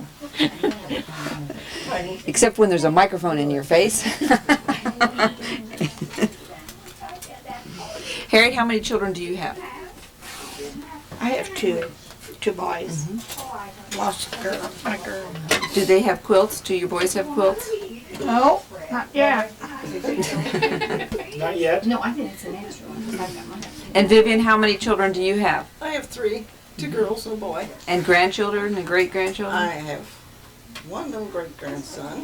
Except when there's a microphone in your face. Harriet, how many children do you have? I have two boys. Lost a girl, my girl. Do they have quilts? Do your boys have quilts? No, not yet. Not yet. And Vivian, how many children do you have? I have three, 2 girls and a boy. And grandchildren and great-grandchildren? I have one little great grandson.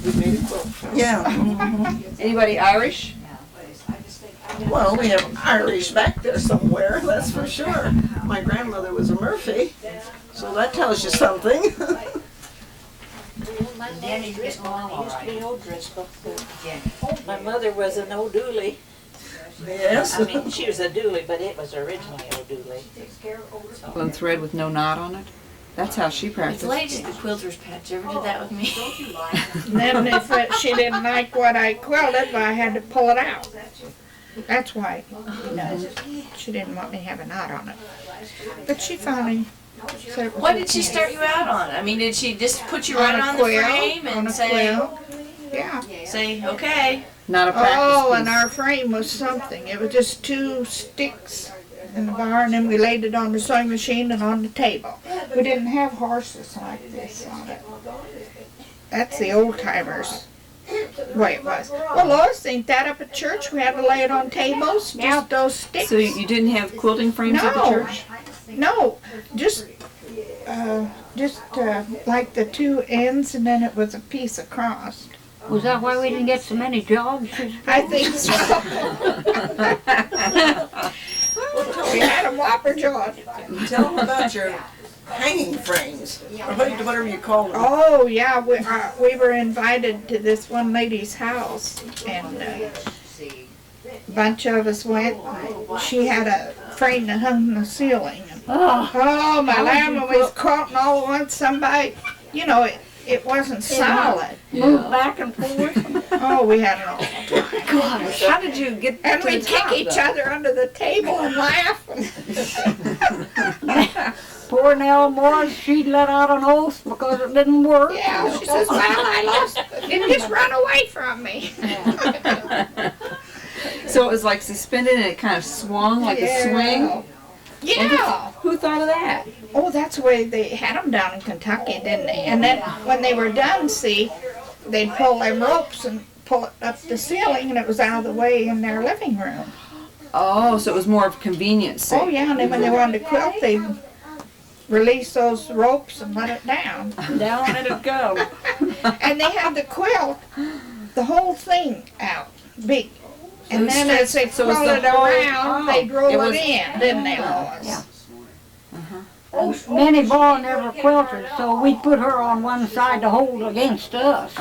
We made a quilt from. Yeah. Anybody Irish? Well, we have Irish back there somewhere, that's for sure. My grandmother was a Murphy, so that tells you something. My daddy Driscoll used to be old Driscoll. My mother was an O'Dooley. Yes. I mean, she was a Dooley, but it was originally O'Dooley. And thread with no knot on it? That's how she It's practiced. late at the quilter's patch. You ever did that with me? And then if she didn't like what I quilted, I had to pull it out. That's why, she didn't want me to have a knot on it. But she finally said it was What did she okay. start you out on? I mean, did she just put you On right a on the quilt, frame on and a say, quilt. Yeah. okay? Not a practice Oh, and piece. our frame was something. It was just 2 sticks in the bar, and then we laid it on the sewing machine and on the table. We didn't have horses like this on it. That's the old timers way it was. Well, Lois, think that up at church we had to lay it on tables, just those sticks. So you didn't have quilting frames at the No. church? No, just like the 2 ends, and then it was a piece across. Was that why we didn't get so many jobs? I think so. We had a whopper job. Tell them about your hanging frames, or whatever you call them. Oh, yeah, we were invited to this one lady's house, and a bunch of us went. She had a frame that hung in the ceiling. Oh, my lamb, when we was quilting all at once, somebody, it wasn't solid. Move back and forth. Oh, we had it all the time. Gosh, how did you get And to we the kick top, each though? other under the table and laugh. Poor Nell Morris, she let out an oath because it didn't work. Yeah, she says, well, I lost it. It just run away from me. So it was like suspended and it kind of swung like a swing? Yeah. Who thought of that? Oh, that's the way they had them down in Kentucky, didn't they? And then when they were done, see, they'd pull them ropes and pull it up the ceiling, and it was out of the way in their living room. Oh, so it was more of convenience. Oh, yeah, and then when they wanted to quilt, they'd release those ropes and let it down. Down let it go. And they had the quilt, the whole thing out, big. And it was then as they stretched- so it was the quilted whole- around, they'd roll it it was- in, didn't they, Lois? Yeah. Minnie Ball never quilted, so we put her on one side to hold against us.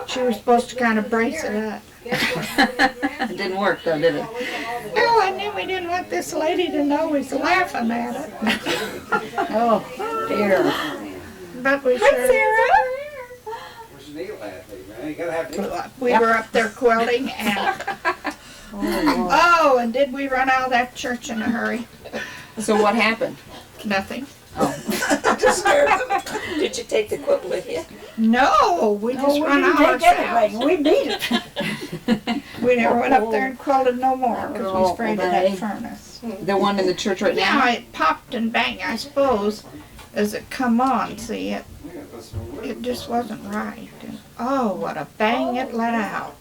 She was supposed to kind of brace it up. It didn't work though, did it? Oh, and then we didn't want this lady to know we was laughing at it. Oh, dear. But we sure, we were up there quilting, and oh, and did we run out of that church in a hurry? So what happened? Nothing. Just scared them. Did you take the quilt with you? No, we just We run didn't out take ourselves. anything, we beat it. We never went up there and quilted no more because we was afraid of that furnace. The one in the church right Yeah, now? it popped and banged, I suppose, as it come on. See, it just wasn't right. And, oh, what a bang it let out.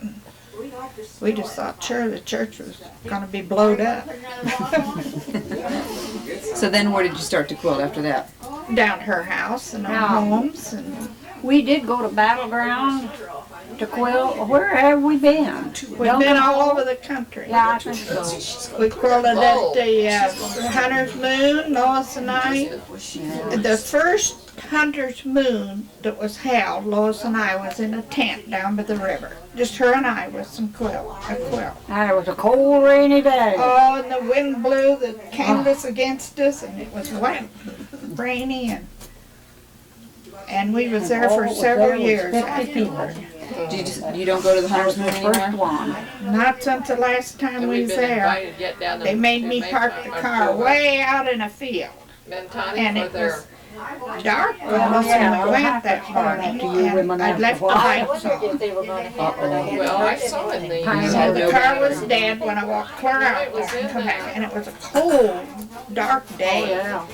We just thought, sure, the church was gonna be blowed up. So then where did you start to quilt after that? Down at her house and our Now, homes, and we did go to Battleground to quilt. Where have we been? we've been all over the country. Yeah, I think so. We quilted at the Hunter's Moon, Lois and I. The first Hunter's Moon that was held, Lois and I was in a tent down by the river. Just her and I with some a quilt. And it was a cold, rainy day. Oh, and the wind blew the canvas against us, and it was wet, rainy, and we was there for several years. 50 people. You don't go to the Hunter's Moon First anymore? one. Not since the last time we was there. They made me park the car way out in a field, and it was dark almost when we went that morning, and I'd left the lights on. Well, I saw in the. So the car was dead when I walked clear out there and come back, and it was a cold, dark day. Yeah.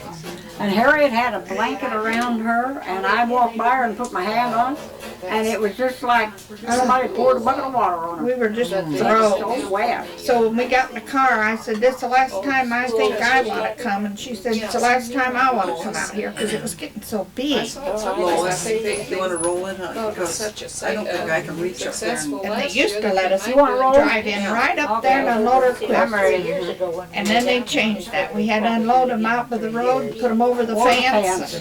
And Harriet had a blanket around her, and I walked by her and put my hand on, and it was just like somebody poured a bucket of water on her. We were just It was froze. so wet. So when we got in the car, I said, "This is the last time I think I want to come," and she said, "It's the last time I want to come out here because it was getting so big." Lois, you want to roll it, huh? Because I don't think I can reach up there. And they used to let us wanna roll? drive in right up there and unload our quilts. And then they changed that. We had to unload them out by the road, put them over the fence.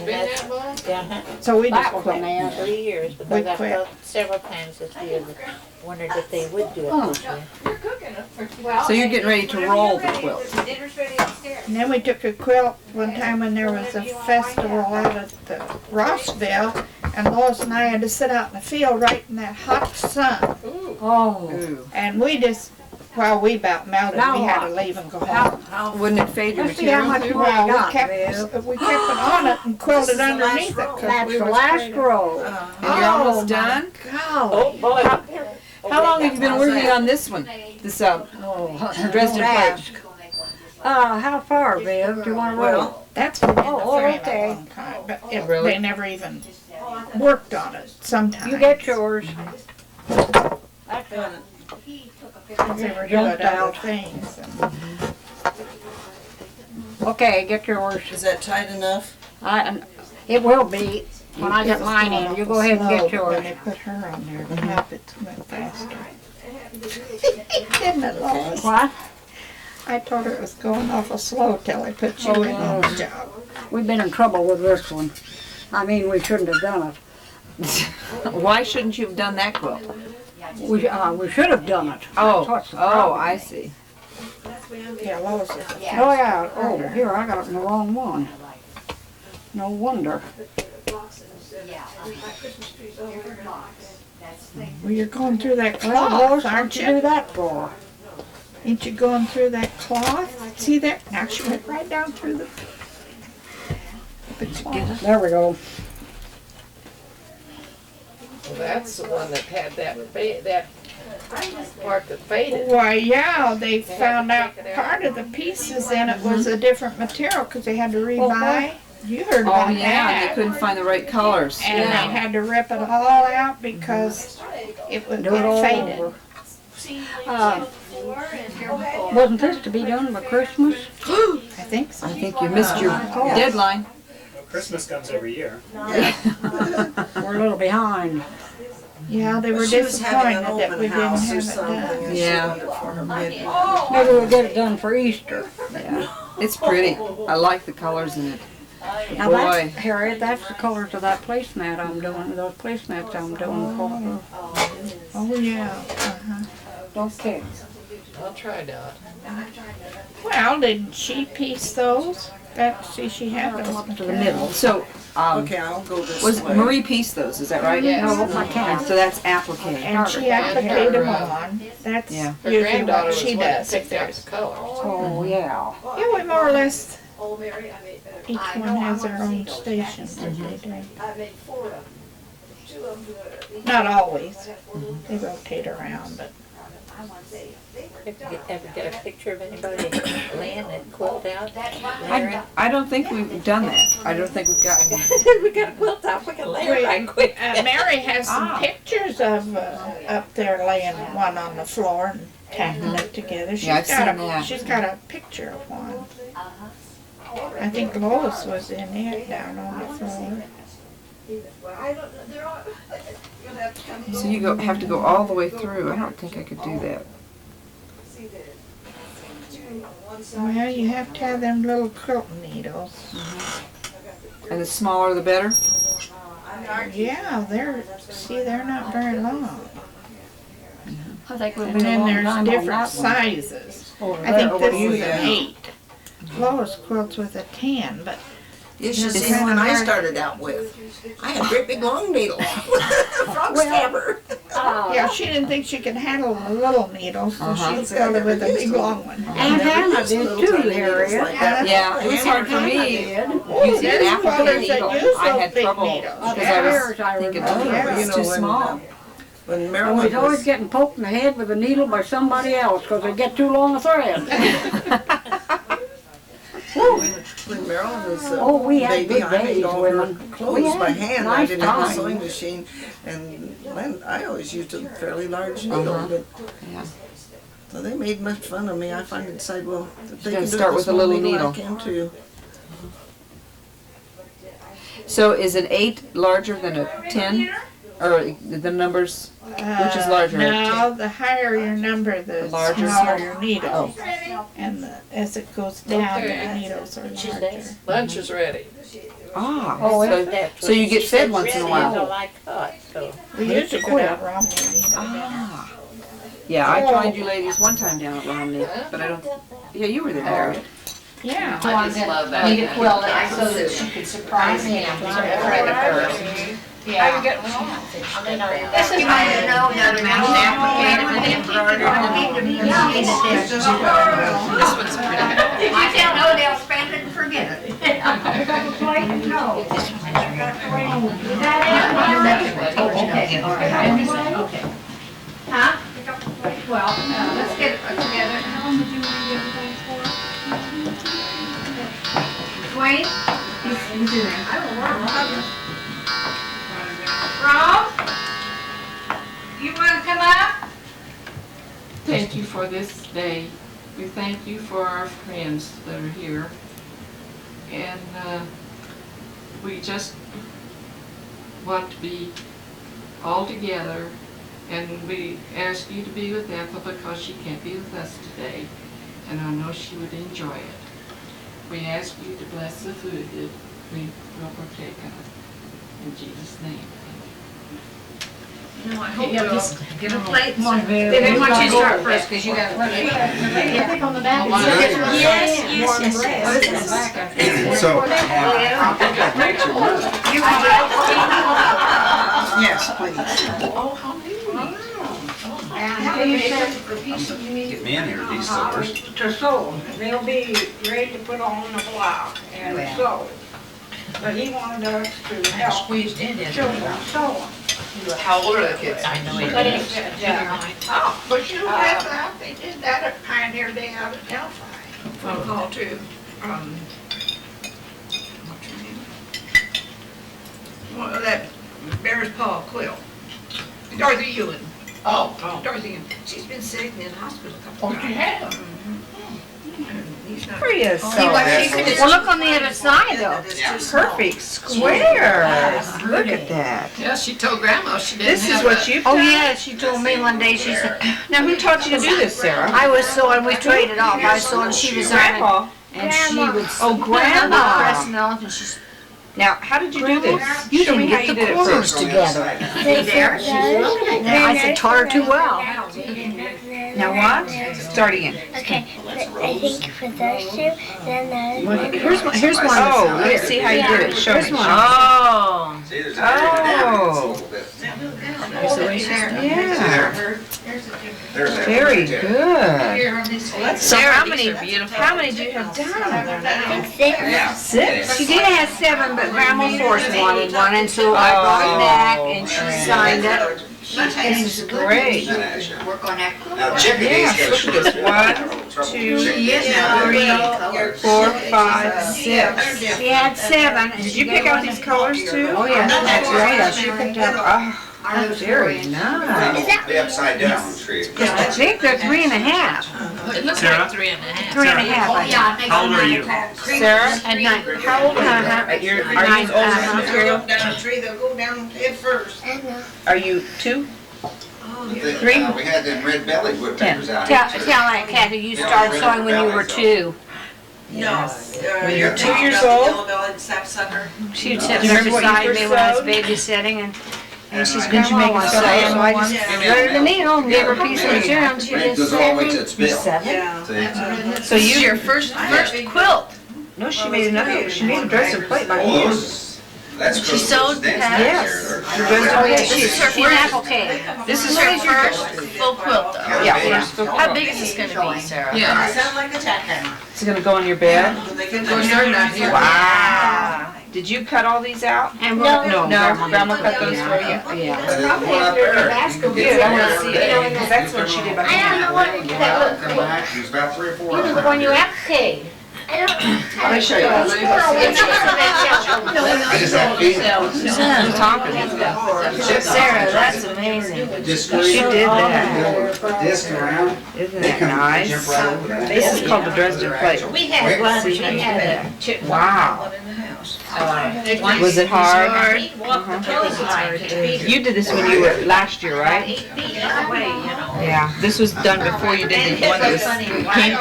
So we just That was a quit. mess. 3 years, We because I quit. felt several times this year, wondered if they would do it this year. So you're getting ready to roll the quilt. And then we took a quilt one time when there was a festival out at the Rossville, and Lois and I had to sit out in the field right in that hot sun. Oh. Ooh. And we just, well, we about melted. Now We had to what? leave and go home. Wouldn't it fade your Let's see how material? much through? more Well, we got, we kept it on it and quilted underneath it. 'Cause That's we the was last afraid of- row. And you're almost done? Golly. How long have you been working on this one? This Dresden Don't plate? How far, Viv? Do you want to roll? Well, That's been in the Oh, frame okay. a long time, but Really? they never even worked on it sometimes. You get yours. I've done it. Because they were doing other things. and- Okay, get yours. Is that tight enough? It will be when I get mine in. You go ahead and Slow, get but yours. When they put her on there, the help it went faster. Didn't it, Lois? What? I told her it was going awful slow till I put you in on the job. We've been in trouble with this one. I mean, we shouldn't have done it. Why shouldn't you have done that quilt? We should have done it. Oh, That's the oh, problem. I see. Yeah, Lois is a Oh, yeah. Oh, here, I got it in the wrong one. No wonder. Well, you're going through that Well, cloth, Lois, aren't what'd you do you? that for? Ain't you going through that cloth? See there? Now she went right down through the cloth. There we go. Well, that's the one that had that part that faded. Why, yeah, they found out part of the pieces in it was a different material because they had to rebuy. You heard Oh, about yeah, that. they couldn't find the right colors. And they Yeah. had to rip it all out because it was Do it all faded. over. Wasn't this to be done by Christmas? I think so. I think you missed your deadline. Well, Christmas comes every year. We're a little behind. Yeah, they were She was having an disappointed that we open didn't house or have it something. done. and she Yeah. wanted it for her mid- Maybe we'll get it done for Easter. Yeah. It's pretty. I like the colors in it. Now Boy. that's, Harriet, that's the colors of that placemat I'm doing, those placemats I'm doing for. Oh, yeah. Uh-huh. Okay. I'll try that. Well, didn't she piece those? See, she had those. Up to the middle. So, Okay, I'll go this was way. Marie pieced those, is that right? Yes. No, I can't. So that's applique. And she appliqued them on. That's Yeah. Her usually granddaughter what was she one that does if picked out there's. the colors. Oh, yeah. Yeah, we more or less, each one has their own station that they do. Not always. They rotate around, but Ever get a picture of anybody laying that quilt out? I don't think we've done that. I don't think we've got. We got a quilt out, we can lay it right quick. Mary has some pictures of up there laying one on the floor and tacking it together. I've seen that. She's got a picture of one. I think Lois was in it down on the floor. So you have to go all the way through. I don't think I could do that. Well, you have to have them little quilt needles. And the smaller the better? Yeah, they're not very long. I think we've And been a then long there's time on different that one. sizes. Over I there, think this over is there. an 8. Lois quilts with a 10, but You should see the one I started out with. I had great big long needles. Frog stabber. yeah, she didn't think she could handle the little needles, so she started with a big long one. Aunt Hannah did too, Harriet. Yeah, it was hard for me. Using there's an African quilters that needle, use I those had big trouble needles. because I was thinking, oh, it's too small. When And Marilyn we'd always was, getting poked in the head with a needle by somebody else because they get too long a thread. when Marilyn was a Oh, we had baby, good I made days, all her women. clothes We had by hand. I nice didn't have a times. sewing machine, and then I always used a fairly large needle. But Yeah. so they made much fun of me. I finally decided, well, if they gonna can do start it with with a little I needle. can too. So is an 8 larger than a 10? Or the numbers, which is larger? No, the higher your number, the larger? smaller your needle. And as it goes down, the needles are larger. Lunch is ready. Ah, Oh, so you get fed once in a while. Like hot, so. We usually go down Romney needle. Ah. Yeah, I joined you ladies one time down at Romney, but I don't, yeah, you were there. Yeah. I just love that. Need a quilt so that she could surprise him. Yeah. This is how you know that amount of applicated and embroidered and This one's pretty good. I tell no, they'll spend it and forget it. No. Okay, all right, I understand, okay. Huh? Well, let's get it together. How long did you read everything for? Dwayne? He's in there. I don't know. Rob? You wanna come up? Thank you for this day. We thank you for our friends that are here. And we just want to be all together. And we ask you to be with Ethel because she can't be with us today. And I know she would enjoy it. We ask you to bless the food that we will partake of. In Jesus' name. No, I hope we'll get a plate. Come on, Viv. They want you to start first, because you got to. Pick on the back. Yes. So, Yes, please. Oh, how neat. get me in here, these sewers. To sew. They'll be ready to put on the block and sew. But he wanted us to help Squeezed in, didn't children sew. How old are the kids? I know it But is. Oh, but you had that, they did that at Pioneer Day out at Delphi. Phone call too. What's your name? Well, that Bear's Paw quilt. Dorothy Ewan. Oh. Dorothy Ewan. She's been sick and in the hospital a couple Oh, times. you have? He's not. Prius. See what she could. Well, look on the other side though. It's too small. Perfect squares. Look at that. Yeah, she told Grandma she didn't This is have what a- you've Oh done? yeah, she told me one day, she said, Now, who taught you to do this, Sarah? I was sewing, we traded off, I was sewing, she was on it. Grandpa. And she would. Oh, Grandma. Pressing off and she's. Now, how did you do this? You Show me didn't how get you the did it corners first. together. There, she's looking at I said, taught her too well. Now what? Start again. Okay, I think for those two, then Here's one. Oh, let me see how you did it. Show me. Oh. See, there's Oh. Yeah. There's that. Very good. Here on this. So how many do you have done? six. 6? She did have 7, but Grandma Force wanted one, and so I brought it back, and she signed it. This is great. Work on that quilt. Now Chippy, Yeah, he's look at this. 1, 2, 3, 4, 5, 6. She had 7. And Did you pick out these colors too? Oh, yeah, that's right. She picked out. Oh, very nice. the upside down tree. I think they're 3.5. It looks Sarah? like 3.5. 3.5. I think. How old are you? Sarah, At 9. how old are you? Are you old enough material? Down a tree, they'll go down head first. Are you 2? We had them red bellied woodpeckers out Tell here. Aunt Kathy you started sewing when you were 2. Yes. When you're 2 years old? Yellow-bellied sapsucker. She'd sit Do you there remember what you beside first me when I was sewed? babysitting, and she's Didn't you make grandma a was sewing sewing. one? So I got her the needle and gave her a piece of the gem. She It just goes all the way to its bill. 7? Yeah. See? So This is you, your first quilt. no, she made another, she made a dress and plate by Oh, hand. those, that's She sewed patterns? Yes. This is her She's apple cake. This is her first full quilt though. Yeah, first full How quilt. big is this gonna be, Sarah? I sound like a jackhammer. It's gonna go on your bed? They can go down here. Wow. Did you cut all these out? And No, Grandma cut those for you? Yeah. And then one up there. You can Good, get I wanna four. see it, because that's what she did by I don't hand. know what that looks Come like. back, there's about 3 or 4 You of were them. the one you apple cake. I don't. Let me show you. I just have feelings. I'm talking. Sarah, that's amazing. She did that. Disc around. Isn't They that come, nice? jump right over there. This is called the Dresden plate. We had one, we had a Wow. Was it hard? You did this when you were last year, right? Yeah. This was done before you did the one that was pink,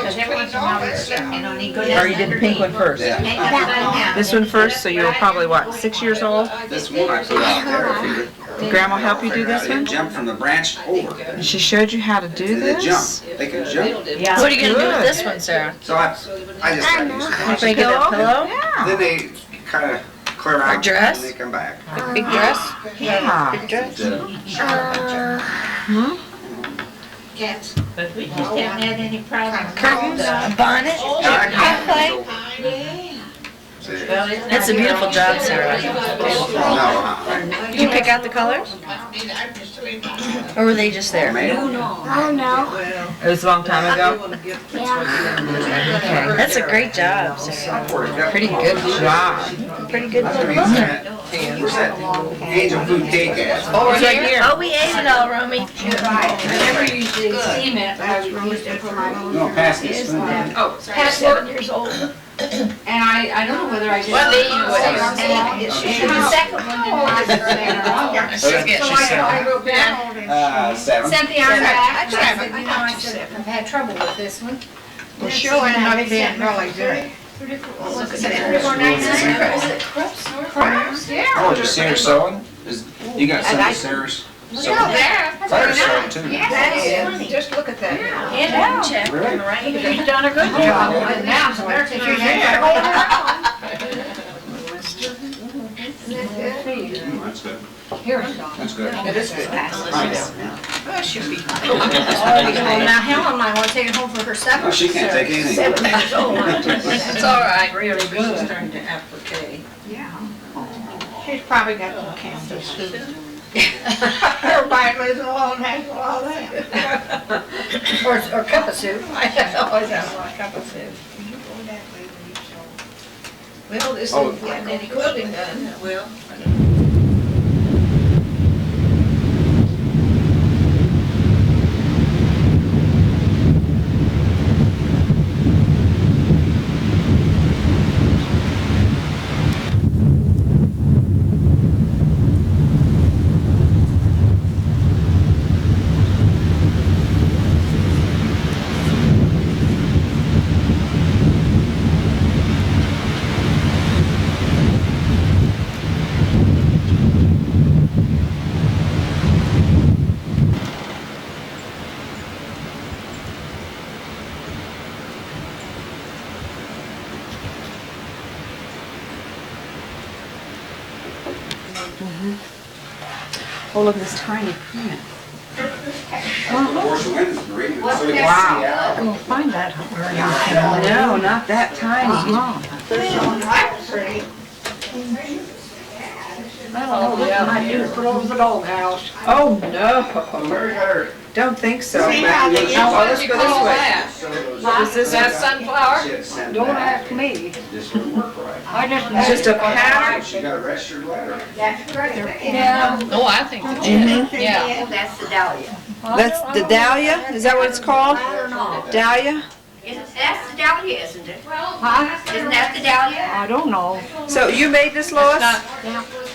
or you did the pink one first? Yeah. This one first, so you were probably, what, 6 years old? This one I put out there. Did Grandma help you do this They one? jump from the branch over. And she showed you how to do They jump. this? They can jump. What are you gonna do with this one, Sarah? So I just like using Make it a pillow? Then they kind of clear out. Our dress? And they come back. Big dress? Yeah. But we just haven't had any problems. Curtains, a bonnet. It's a beautiful job, Sarah. Did you pick out the colors? Or were they just there? Oh no. It was a long time ago? Yeah. That's a great job, Sarah. Pretty good job. Pretty good. Where's that angel food cake at? Oh, it's right here. Oh, we ate it all, Romy. I never usually steam it, but I was used it for my own. No, pass this spoon. Oh, past 7 years old. And I don't know whether I just. What day you would? The second one didn't want She's getting So I wrote down, 7. sent the arm back. I tried, but You know, I said, I've had trouble with this one. Well, sure, and I didn't really do it. Yeah. Oh, just Sarah sewing? You got some of Sarah's sewing? Claire's sewing too. Just look at that. Yeah. Check. Really? Right. You've done a good job. And now, so there's a few things to hold That's good. Here it's gone. That's good. It is good. That should be. Now Helen might want to take it home for her supper. Oh, she can't take anything. 7 years old. It's all right. Really good. Turned to applique. Yeah. She's probably got some candles too. Everybody lives alone has all that. Or cup of soup. I always have a cup of soup. Well, this Oh. isn't getting any quilting done, well. Oh, look at this tiny print. Wow. Go find that. No, not that tiny. don't know, I might do put over the doghouse. Oh, no. Don't think so. See how the Oh, let's go this way. Is this That sunflower? Don't ask me. I It's just a pattern? You gotta rest your ladder. Yeah. Oh, I think that, yeah. That's the dahlia. That's the dahlia? Is that what it's called? I don't know. Dahlia? That's the dahlia, isn't it? Huh? Isn't that the dahlia? I don't know. So you made this, Lois?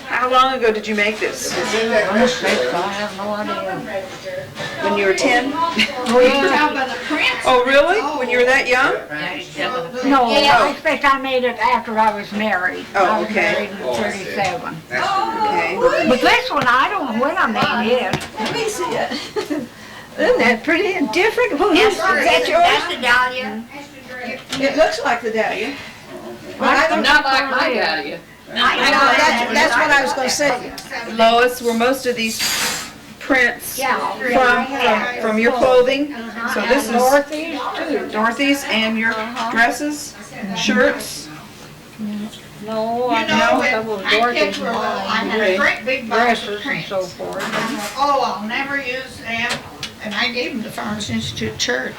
How long ago did you make this? I have no idea. When you were 10? How about the prince? Oh, really? When you were that young? No, I expect I made it after I was married. Oh, I was okay. married in 37. Okay. But this one, I don't know when I made it. Let me see it. Isn't that pretty and different? Is that yours? That's the dahlia. It looks like the dahlia. But I don't Not like my dahlia. I know, that's what I was gonna say. Lois, were most of these prints from your clothing? So this is Dorothy's too. Dorothy's and your dresses, shirts? No, I You know, know when that was my Dorothy's kids were little, I and had a great big box of dresses and prints. so forth. Oh, I'll never use them, and I gave them to Farmers Institute Church.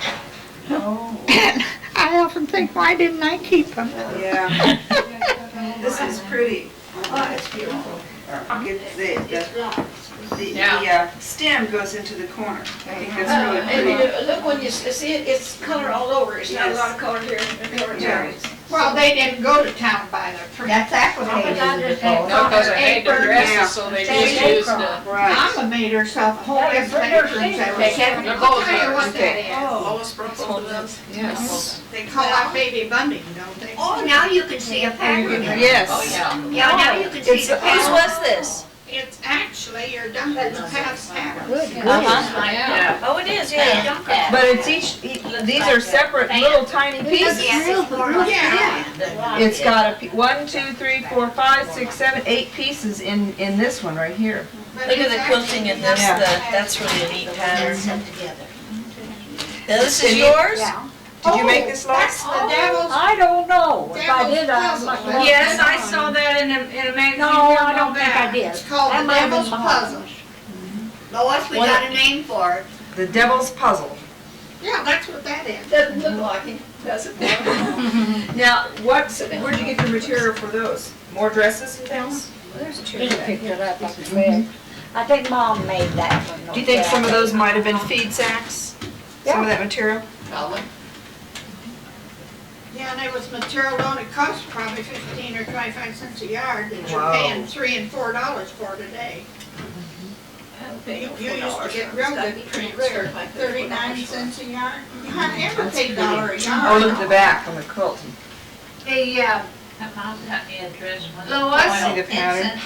Oh. And I often think, why didn't I keep them? Yeah. This is pretty. Oh, that's beautiful. The stem goes into the corner. I think that's really pretty. Look, when you see it, it's color all over. It's not a lot of color here. Well, they didn't go to town by their prints. That's applicated. No, because I hate their dresses, so they just used Right. Mama made herself whole aprons every Kevin, I'll clothes tell you are. what that is. Lois brought both of those. Yes. They call that baby bunting, don't they? Oh, now you can see a pattern. Yes. Oh, yeah. Yeah, now you can see the Whose pattern. was this? It's actually your Duncan's past pattern. Yeah. Oh, it is, yeah. But it's these are separate little tiny pieces. Yeah. It's got 1, 2, 3, 4, 5, 6, 7, 8 pieces in this one right here. Look at the quilting in this, Yeah. that's really a neat pattern. Now, this is yours? Did you make this, That's Lois? the devil's. I don't know. If I did, I Devil's must puzzle. have. Yes, I saw that in a magazine. No, I don't think I did. It's called That the might have been devil's mine. puzzle. Lois, we got a name for it. The Devil's Puzzle. Yeah, that's what that is. Doesn't look like it, does it? Now, where'd you get your material for those? More dresses and things? Just picked it up off the bed. I think Mom made that one. Do you think some of those might have been feed sacks? Some of that material? Probably. Yeah, and there was material only cost probably 15 or 25 cents a yard that you're Wow. paying $3 and $4 for today. You used to get real good prints for 39 cents a yard. You hardly ever paid $1 a yard. Oh, look at the back on the quilt. Hey, Lois? See the pattern?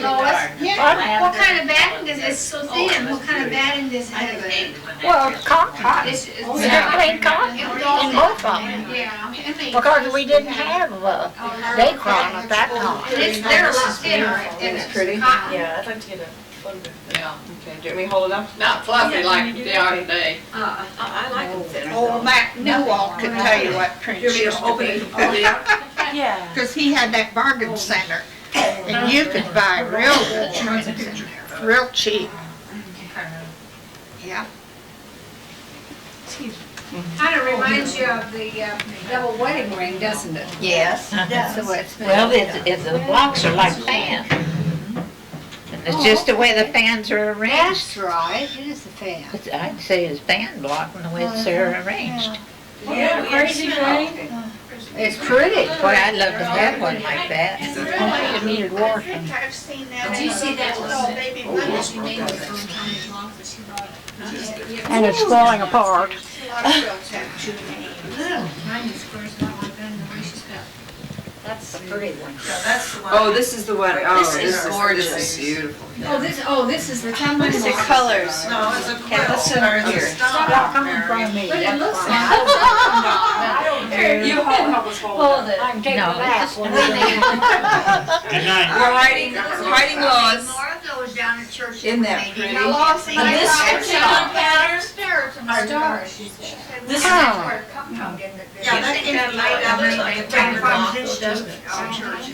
Yeah. what kind of batting does this, so thin, what kind of batting does it have? Well, it's cotton. It's plain cotton in both of them. Yeah, and they. Because we didn't have Dacron at that time. They're a lot thinner. It's pretty. Yeah, I'd like to get a photograph. Yeah. Okay, do you want me to hold it up? Not fluffy like they are today. I like them thinner. Oh, Mac Newell could tell you what prints used to be. Yeah. Because he had that bargain center, and you could buy real good prints, real cheap. Yeah. Kind of reminds you of the double wedding ring, doesn't it? Yes, it That's the does. way it's made. Well, the blocks are like fans. It's just the way the fans are arranged. That's right, it is the fan. I'd say it's fan block the way they're arranged. Yeah, crazy thing. It's pretty. Boy, I'd love to have one like that. It needed I washing. think I've seen that. Did you see that little one? baby She made bunny. her own tiny block that she bought. And it's falling apart. A lot of quilts have two names. Mine is first not like that, and the way she's got. That's the pretty one. Oh, this is the one. Oh, This is gorgeous. This is beautiful. Oh, this is the time. Look at the colors. No, it's a quilt. Okay, let's sit over here. Stop coming from me. But it looks like. I don't care. You help us Hold it. I can take No, the last one. Good night. We're hiding Lois. More of those down at church. Isn't that pretty? And this particular pattern, Stars, she said. this Oh. is Yeah, that came from Farmers Institute.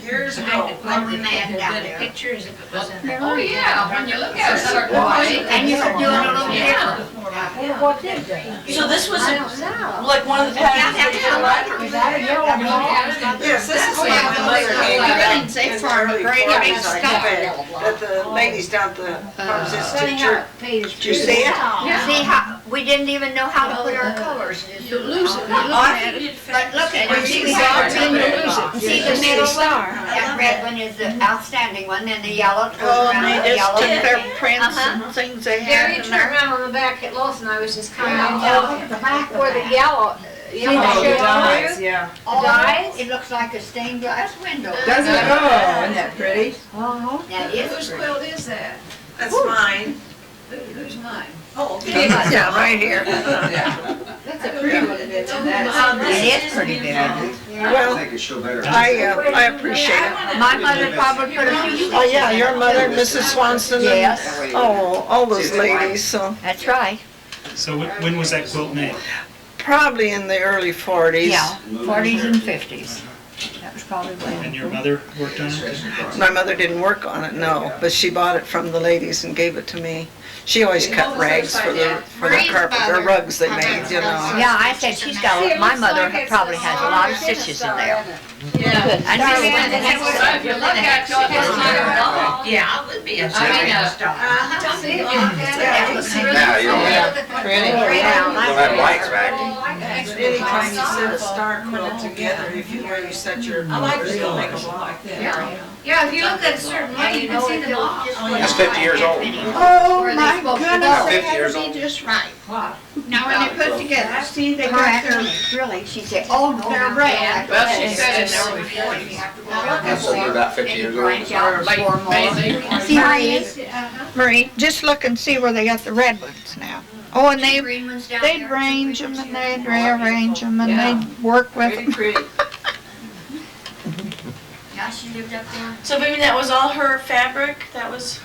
Years ago, when we met down there. Pictures if it was in there. Oh, yeah, when you look at it, it's And you could do it a little different. What did they? So this was I don't know. like one of the patterns that you liked? Is that a yellow one? Yes, this is like the mother gave me back in the early 40s, I bet, that the ladies down at the Farmers Institute Church. Did you see it? See how, we didn't even know how to put our colors. You lose it, you look at it. But look at it, see See the middle star. that red one is the outstanding one, and the yellow goes Oh, around and the they just yellow. took their prints Uh-huh. and things they Gary had in turned there. around on the back at Lawson, I was just kind of, the back where the yellow Dies, shows yeah. Oh, Dies? it looks like a stained glass window. Does it? Oh, isn't that pretty? That is Whose pretty. quilt is that? That's mine. Who's mine? Oh, okay. Yeah, right here. That's a pretty one. It is pretty big. I Well, think it's show better. I appreciate it. My mother probably put a few. Oh, yeah, your mother, Mrs. Swanson. and- Yes. Oh, all those ladies, so That's right. So when was that quilt made? probably in the early 40s. Yeah, 40s and 50s. That was probably when. And your mother worked on it? My mother didn't work on it, no, but she bought it from the ladies and gave it to me. She always cut rags for the carpet, or rugs they made, you know. Yeah, I said she's got, my mother probably has a lot of stitches in there. Yeah. And If you look at it, it's not a doll. Yeah, it would be a I mean, Now, you don't have, pretty. you don't have lights back. Anytime you set a star quilt together, if you, where you set your, you'll make a block like that. Yeah, if you look at a certain way, you can see them all. That's 50 years old. Oh, my About goodness, 50 they had years to old. be just right. Now, when they put together, see, they got Correct, their, really, she said, oh, no. their red. Well, she said in the early 40s. So you're about 50 years old. Branch out Late, four more. maybe. See how he is? Marie, just look and see where they got the red ones now. Oh, and The green ones down they'd there? range them and they'd rearrange them and they'd work with them. Pretty. Yeah, she lived up there. So maybe that was all her fabric? That was,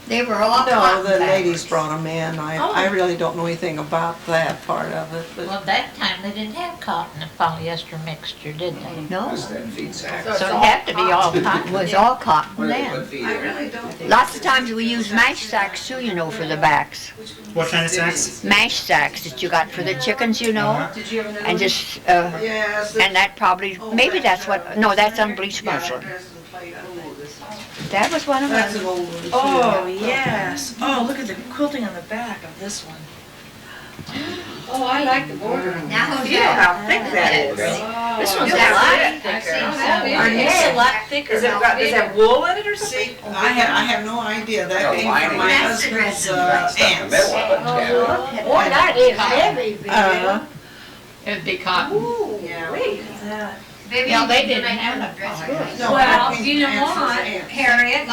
They were all No, cotton the ladies fabrics. brought them in. I really don't know anything about that part of it, but. Well, that time they didn't have cotton and polyester mixture, did they? No, That's that feed sack. So it had to be all it cotton. was all cotton Where they then. put feed I in. really don't think. Lots of times we use mash sacks too, you know, for the backs. What kind of sacks? Mash sacks that you got for the chickens, you know, Did you have another and one? just, Yes. and that probably, maybe that's what, no, that's unbleached muslin. That was one of That's an them. old one. oh, yes. Oh, look at the quilting on the back of this one. Oh, I like the border. Now, Feel how thick that is. This one's a Yeah, lot I've seen thicker. some. It's a lot thicker. Does it have wool in it or something? See, I have no idea. That No, came lining. from my That's the husband's Stuff in the aunts. middle of it, yeah. Boy, that is heavy, Uh, It'd be cotton. Yeah. Look at that. Yeah, they didn't have a No, Well, that came you know from aunts' what, aunts. Harriet, they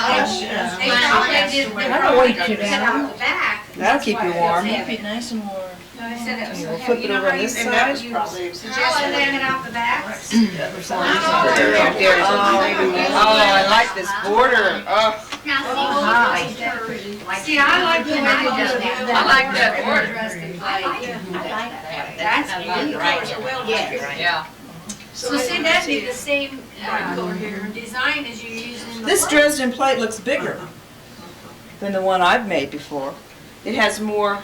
probably did the out the back. That'll keep you warm. Keep it nice and warm. I said it was so We'll heavy. flip You it know over how on you this And that was side. probably. suggest laying it off the back? Oh, I like this border. Oh, See, I like the way you just do I like that border. That's good. Yeah. So see, that'd be the same design as you use in the this work. Dresden plate looks bigger than the one I've made before. It has more.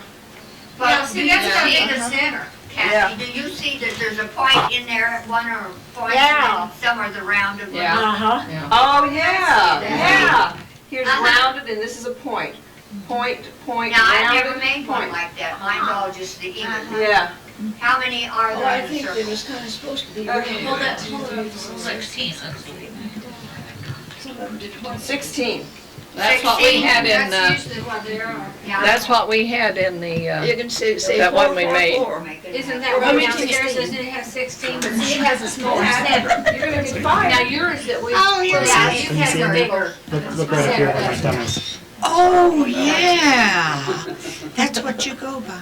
Yeah, see, that's Yeah. in the center. Kathy, do you see that there's a point in there, one or point, Yeah. and some are the rounded ones? Yeah. Uh-huh. Yeah. Oh, yeah, yeah. Here's Uh-huh. rounded and this is a point. Point, point, Now, I've never rounded, made one point. like that, mine's all just the even. Yeah. How many are there in the circle? was kind of supposed to be. Okay. Hold that. 16. 16. That's what we had in That's the, usually what they are. that's what we had in the, You can see, that one we made. Isn't that one downstairs, doesn't it have 16? But see, it has a smaller center. You're gonna get fired. Now yours that we. Oh, yours Yeah, is- you have a bigger. Look right up here where my thumb is. Oh, yeah. That's what you go by.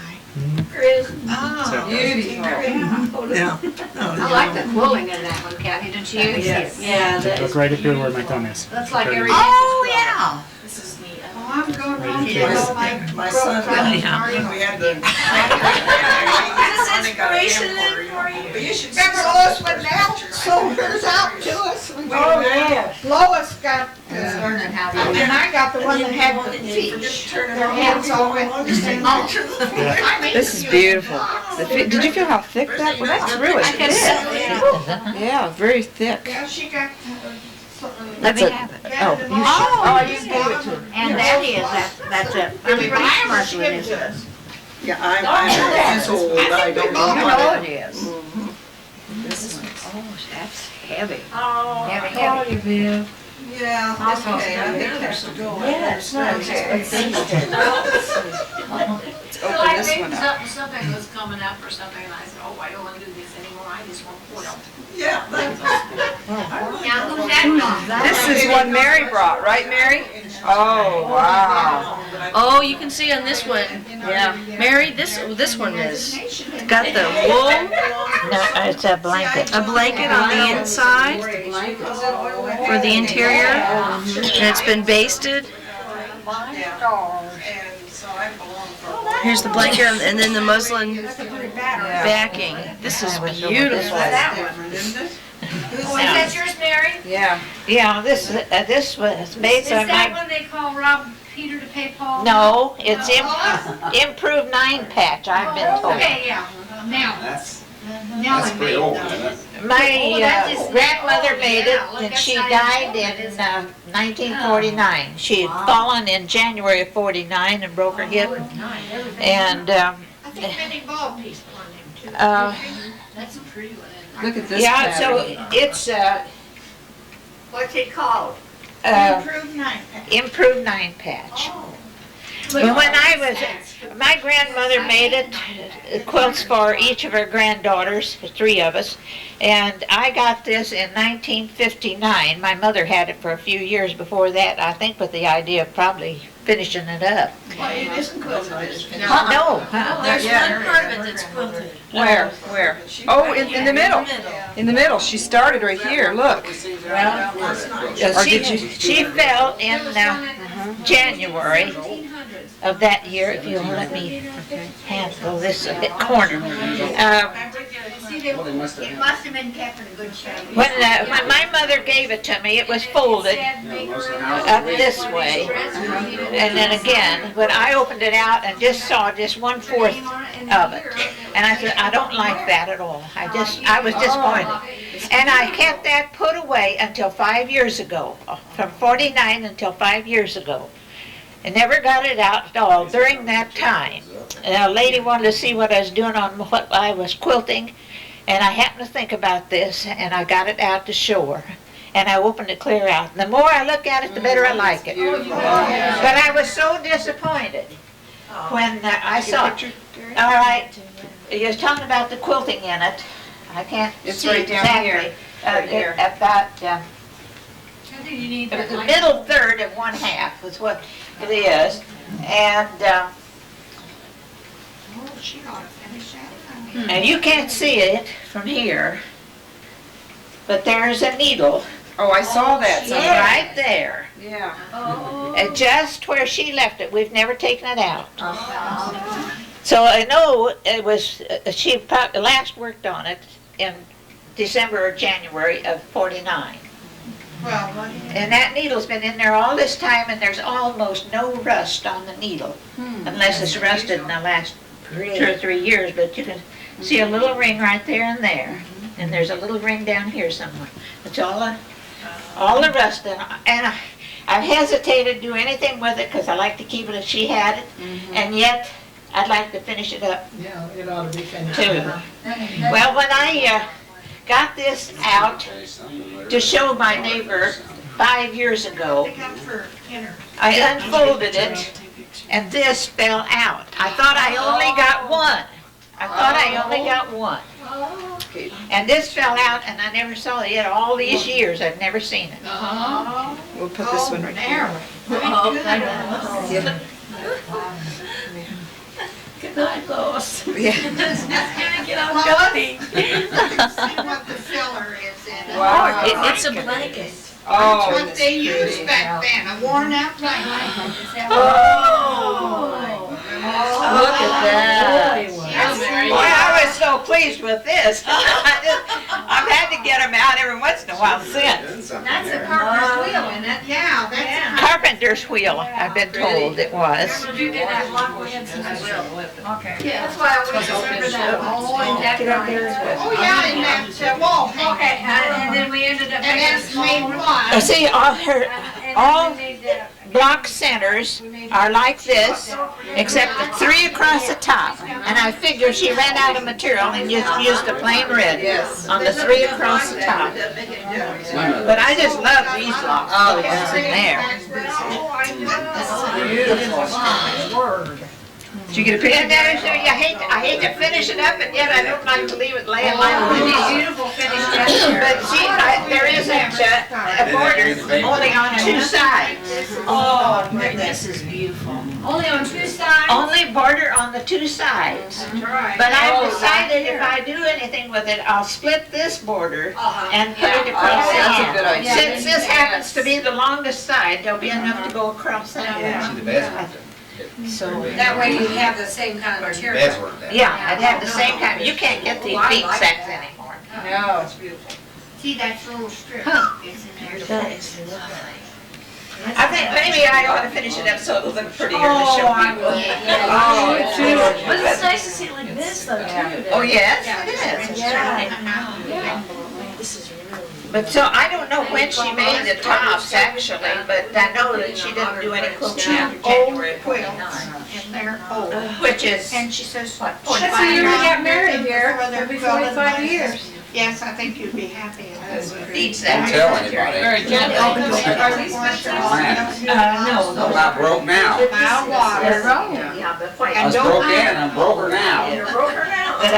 Chris. Oh. Beautiful. Yeah. I like the quilling in that one, Kathy, don't you? Yes. Yeah, that Look is. right up here where my thumb is. That's like every. Oh, yeah. This is neat. Oh, I'm going Right home in to here. all my. My son, quilting. we had the. Is this in inspiration then for you? Remember Lois Waddell sold hers out to us? Oh, yes. Lois got, and I got the one that had the fish. Their hands all went. This is beautiful. Did you feel how thick that was? That's really thick. Yeah, very thick. Yeah, she got. Let me have it. Oh, You gave it to her. And that is, that's it. I'm pretty smart with this. Yeah, I'm so old, I don't know. You know it is. this one. Oh, that's heavy. Oh, Heavy, I heavy. told you, Viv. Yeah, that's okay, I think it has to go. Yeah, it's not So I made something was coming up or something, and I said, oh, I don't want to do this anymore, I just want foil. Yeah, that's. Now, who's that? This is one Mary brought, right, Mary? Oh, wow. Oh, you can see on this one, Yeah. Mary, this one is, got the wool, No, it's a blanket. a blanket on the inside for the interior, and it's been basted. Here's the blanket, and then the muslin backing. This is beautiful. Oh, is that yours, Mary? Yeah. Yeah, this was made Is by that my, one they call rob Peter to pay Paul? no, it's improved 9-patch, I've been told. Okay, yeah, now. That's pretty old, isn't it? My grandmother made it, and she died in 1949. She had fallen in January of 49 and broke her hip. And I think Benny Ball piece on them too. That's a pretty one. Look at this yeah, so pattern. it's What's it called? improved 9-patch. When I was, my grandmother made it, quilts for each of her granddaughters, 3 of us, and I got this in 1959. My mother had it for a few years before that, I think with the idea of probably finishing it up. No. There's one part of it that's quilted. Where? Oh, in the middle. In the middle. She started right here. Look. Or did you? She fell in January of that year, if you'll let me handle this a bit corner. It must have been kept in good shape. When my mother gave it to me, it was folded up this way. And then again, when I opened it out and just saw just 1/4 of it. And I said, I don't like that at all. I was disappointed. And I kept that put away until 5 years ago, from 49 until 5 years ago. And never got it out at all during that time. And a lady wanted to see what I was doing on what I was quilting, and I happened to think about this, and I got it out to show her. And I opened it clear out. And the more I look at it, the better I like it. But I was so disappointed when I saw it. All right, you're talking about the quilting in it. I can't It's see right down exactly. here. Right here. About I think you need that. the middle third of 1/2 is what it is. And and you can't see it from here, but there's a needle Oh, I saw that. right there. Yeah. And just where she left it, we've never taken it out. So I know it was, she probably last worked on it in December or January of 49. And that needle's been in there all this time, and there's almost no rust on the needle, unless it's rusted in the last 2 or 3 years, but you can see a little ring right there and there. And there's a little ring down here somewhere. It's all the rust, and I've hesitated to do anything with it because I like to keep it as she had it, and yet I'd like to finish it up Yeah, it ought to be finished. too. Well, when I got this out to show my neighbor 5 years ago, I unfolded it, and this fell out. I thought I only got one. And this fell out, and I never saw it yet. All these years, I've never seen it. We'll put this one right here. Good night, Lois. Yeah. Get on shopping. What the filler is in it. Wow. It's a blanket. Oh, What they used back then, a worn out blanket. look at that. Boy, Boy, I was so pleased with this. I've had to get them out every once in a while since. That's a carpenter's wheel, isn't it? Yeah, that's Carpenter's wheel, I've been told it was. You did that lock Williamson's wheel. Okay. Yeah, that's why I always remember that. Oh, yeah, in that wall. Okay, and then we ended up And making a that's made small one. wide. See, all her, all And then we made that. block centers are like this, except the 3 across the top. And I figured she ran out of material and just used the plain red on the 3 across the top. But I just love these blocks. Oh, yeah. In there. Did you get a picture? And then I hate to finish it up, and yet I don't like to leave it laying like this. Beautiful finish. But see, there isn't a border only on 2 sides. Oh, this is beautiful. Only on 2 sides? Only border on the 2 sides. But I've decided if I do anything with it, I'll split this border and put it across That's a there. good idea. Since this happens to be the longest side, there'll be enough to go across that way. See the beds? So, That way you have the same kind of Beds material. weren't that. yeah, I'd have the same kind. You can't get these bead sacks anymore. No. See that little strip? It's in there. That is lovely. I think maybe I ought to finish it up so it'll look prettier to show people. But it's nice to see it like this though, too. Oh, yes, it is. This is really. But so I don't know when she made the tops actually, but I know that she didn't do any quilting after January 29. And they're old. Which is, And she says, what, That's 45 the year we years? got married here. They're It'll be quilting 45 ladies. years. Yes, I think you'd be happy. beats Don't that. tell anybody. Very gentle. Are these expensive? No, I'm not broke now. Mild water. Yeah, but wait. I was broke in, I'm broker now. But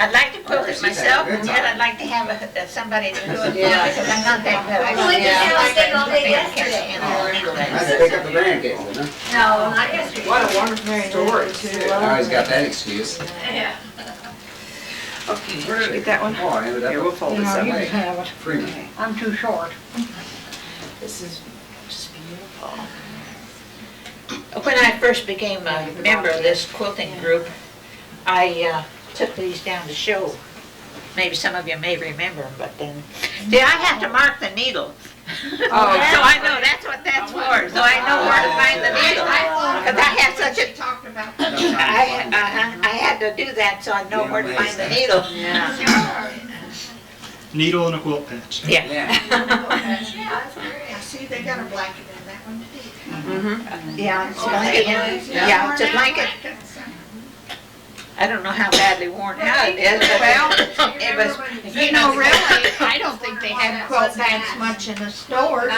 I'd like to quilt it myself, and yet I'd like to have somebody to do it for me, because I'm not that good. Well, we just had a steak all day yesterday. I had to pick up the grandkids, didn't No, not yesterday. What a wonderful story, too. I? I always got that excuse. Yeah. Okay, where did I get that one? Oh, I ended up. Here, we'll fold this up. You can have it. Freeman. I'm too short. This is just beautiful. When I first became a member of this quilting group, I took these down to show. Maybe some of you may remember them, but then, see, I have to mark the needle. So I know that's what that's for, so I know where to find the needle. Because I have such a, I had to do that so I know where to find the needle. Needle and a quilt patch. Yeah. Yeah, see, they got a blanket in that one too. Yeah, it's a blanket. Yeah, it's a blanket. I don't know how badly worn out it is, but it was, You know, really, I don't think they had quilt bags much in the stores.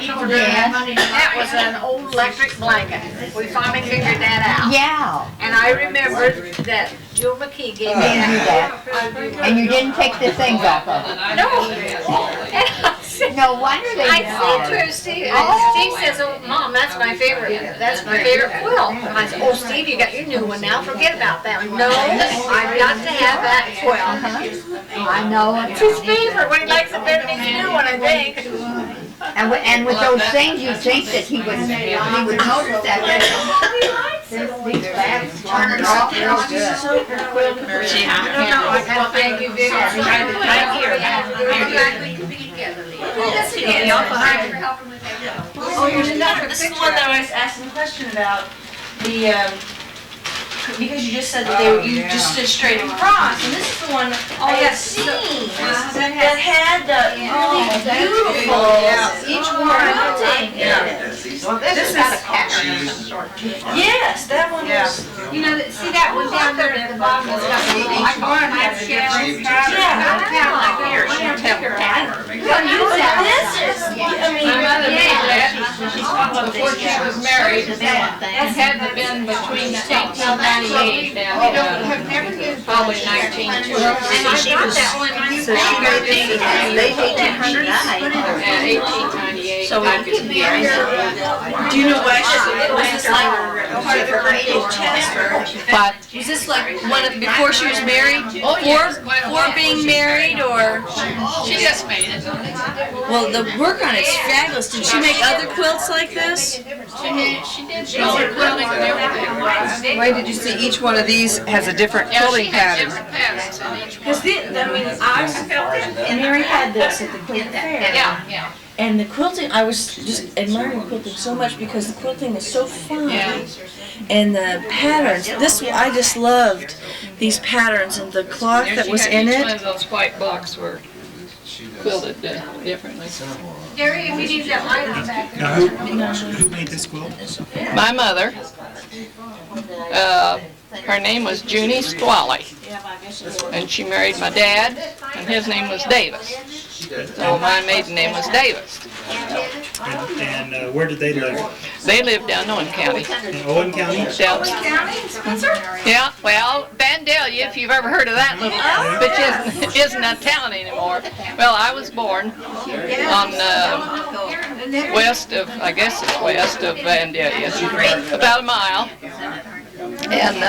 People didn't have money to That buy was them. an old electric blanket. We finally figured that out. Yeah. And I remembered that Joe McKee gave me Didn't do that. that. And you didn't take the things off of it. No. And I said, No wonder they I did said that. to Steve, Steve says, "Oh, Mom, that's my favorite quilt." And I said, "Oh, Steve, you got your new one now. Forget about that." No, I've got to have that quilt. I know. It's his favorite. When he likes it better than his new one, I think. And with those things, you'd think that he would notice that. These bags turn it off real good. see, I don't know. I gotta thank you, Vic. Right here. I'm glad we could be together. This is awful hard. for helping with that. Oh, here's another. This is the one that I was asking a question about. The because you just said that you just stood straight across, and this is the one I had seen that had the really beautiful each one quilting. Well, this is got a pattern of some sort too. Yes, that one was. You know, see that one down there at the bottom that's got the each one has shells. Here, she'll tell the pattern. Well, you said this is. I mean, My mother made that Before before she was married. It had to been between 1898 and probably 1902. And I got that one. So she got late 1800s. And 1898. So we could, do you know what? Was this like part of her Untitled Chapter? But Was this like one of, before she was married? Before being married, or? She just made it. Well, the work on it's fabulous. Did she make other quilts like this? She did color quilting and everything. Why did you see each one of these has a different quilting pattern? Different patterns in each one. Because Mary had this at the Quaker Fair. Yeah. And the quilting, I was just admiring quilting so much because the quilting is so fun. Yeah. And the patterns, I just loved these patterns and the cloth that was in Each one it. of those white blocks were quilted differently. Gary, we need that light on back. Now, who made this quilt? My mother, her name was Junie Squally, and she married my dad, and his name was Davis. So my maiden name was Davis. And where did they live? They lived down in Owen County. In Owen County? Down, yeah, well, Vandalia, if you've ever heard of that little, which isn't a town anymore. Well, I was born on west of, I guess it's west of Vandalia, about a mile. And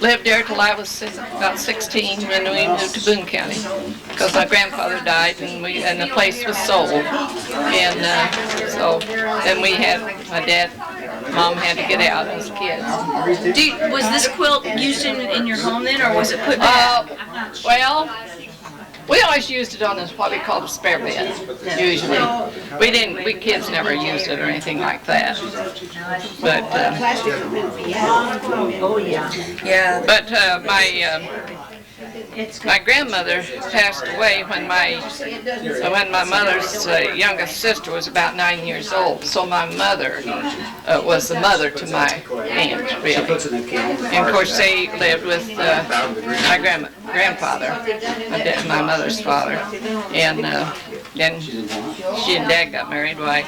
lived there till I was about 16 when we moved to Boone County, because my grandfather died and the place was sold. And so then we had, my mom had to get out as kids. Was this quilt used in your home then, or was it put back? Well, we always used it on this, what we call the spare bed, usually. We kids never used it or anything like that. But, but my grandmother passed away when my mother's youngest sister was about 9 years old. So my mother was the mother to my aunt, really. And of course they lived with my grandfather, my mother's father. And then she and Dad got married. Then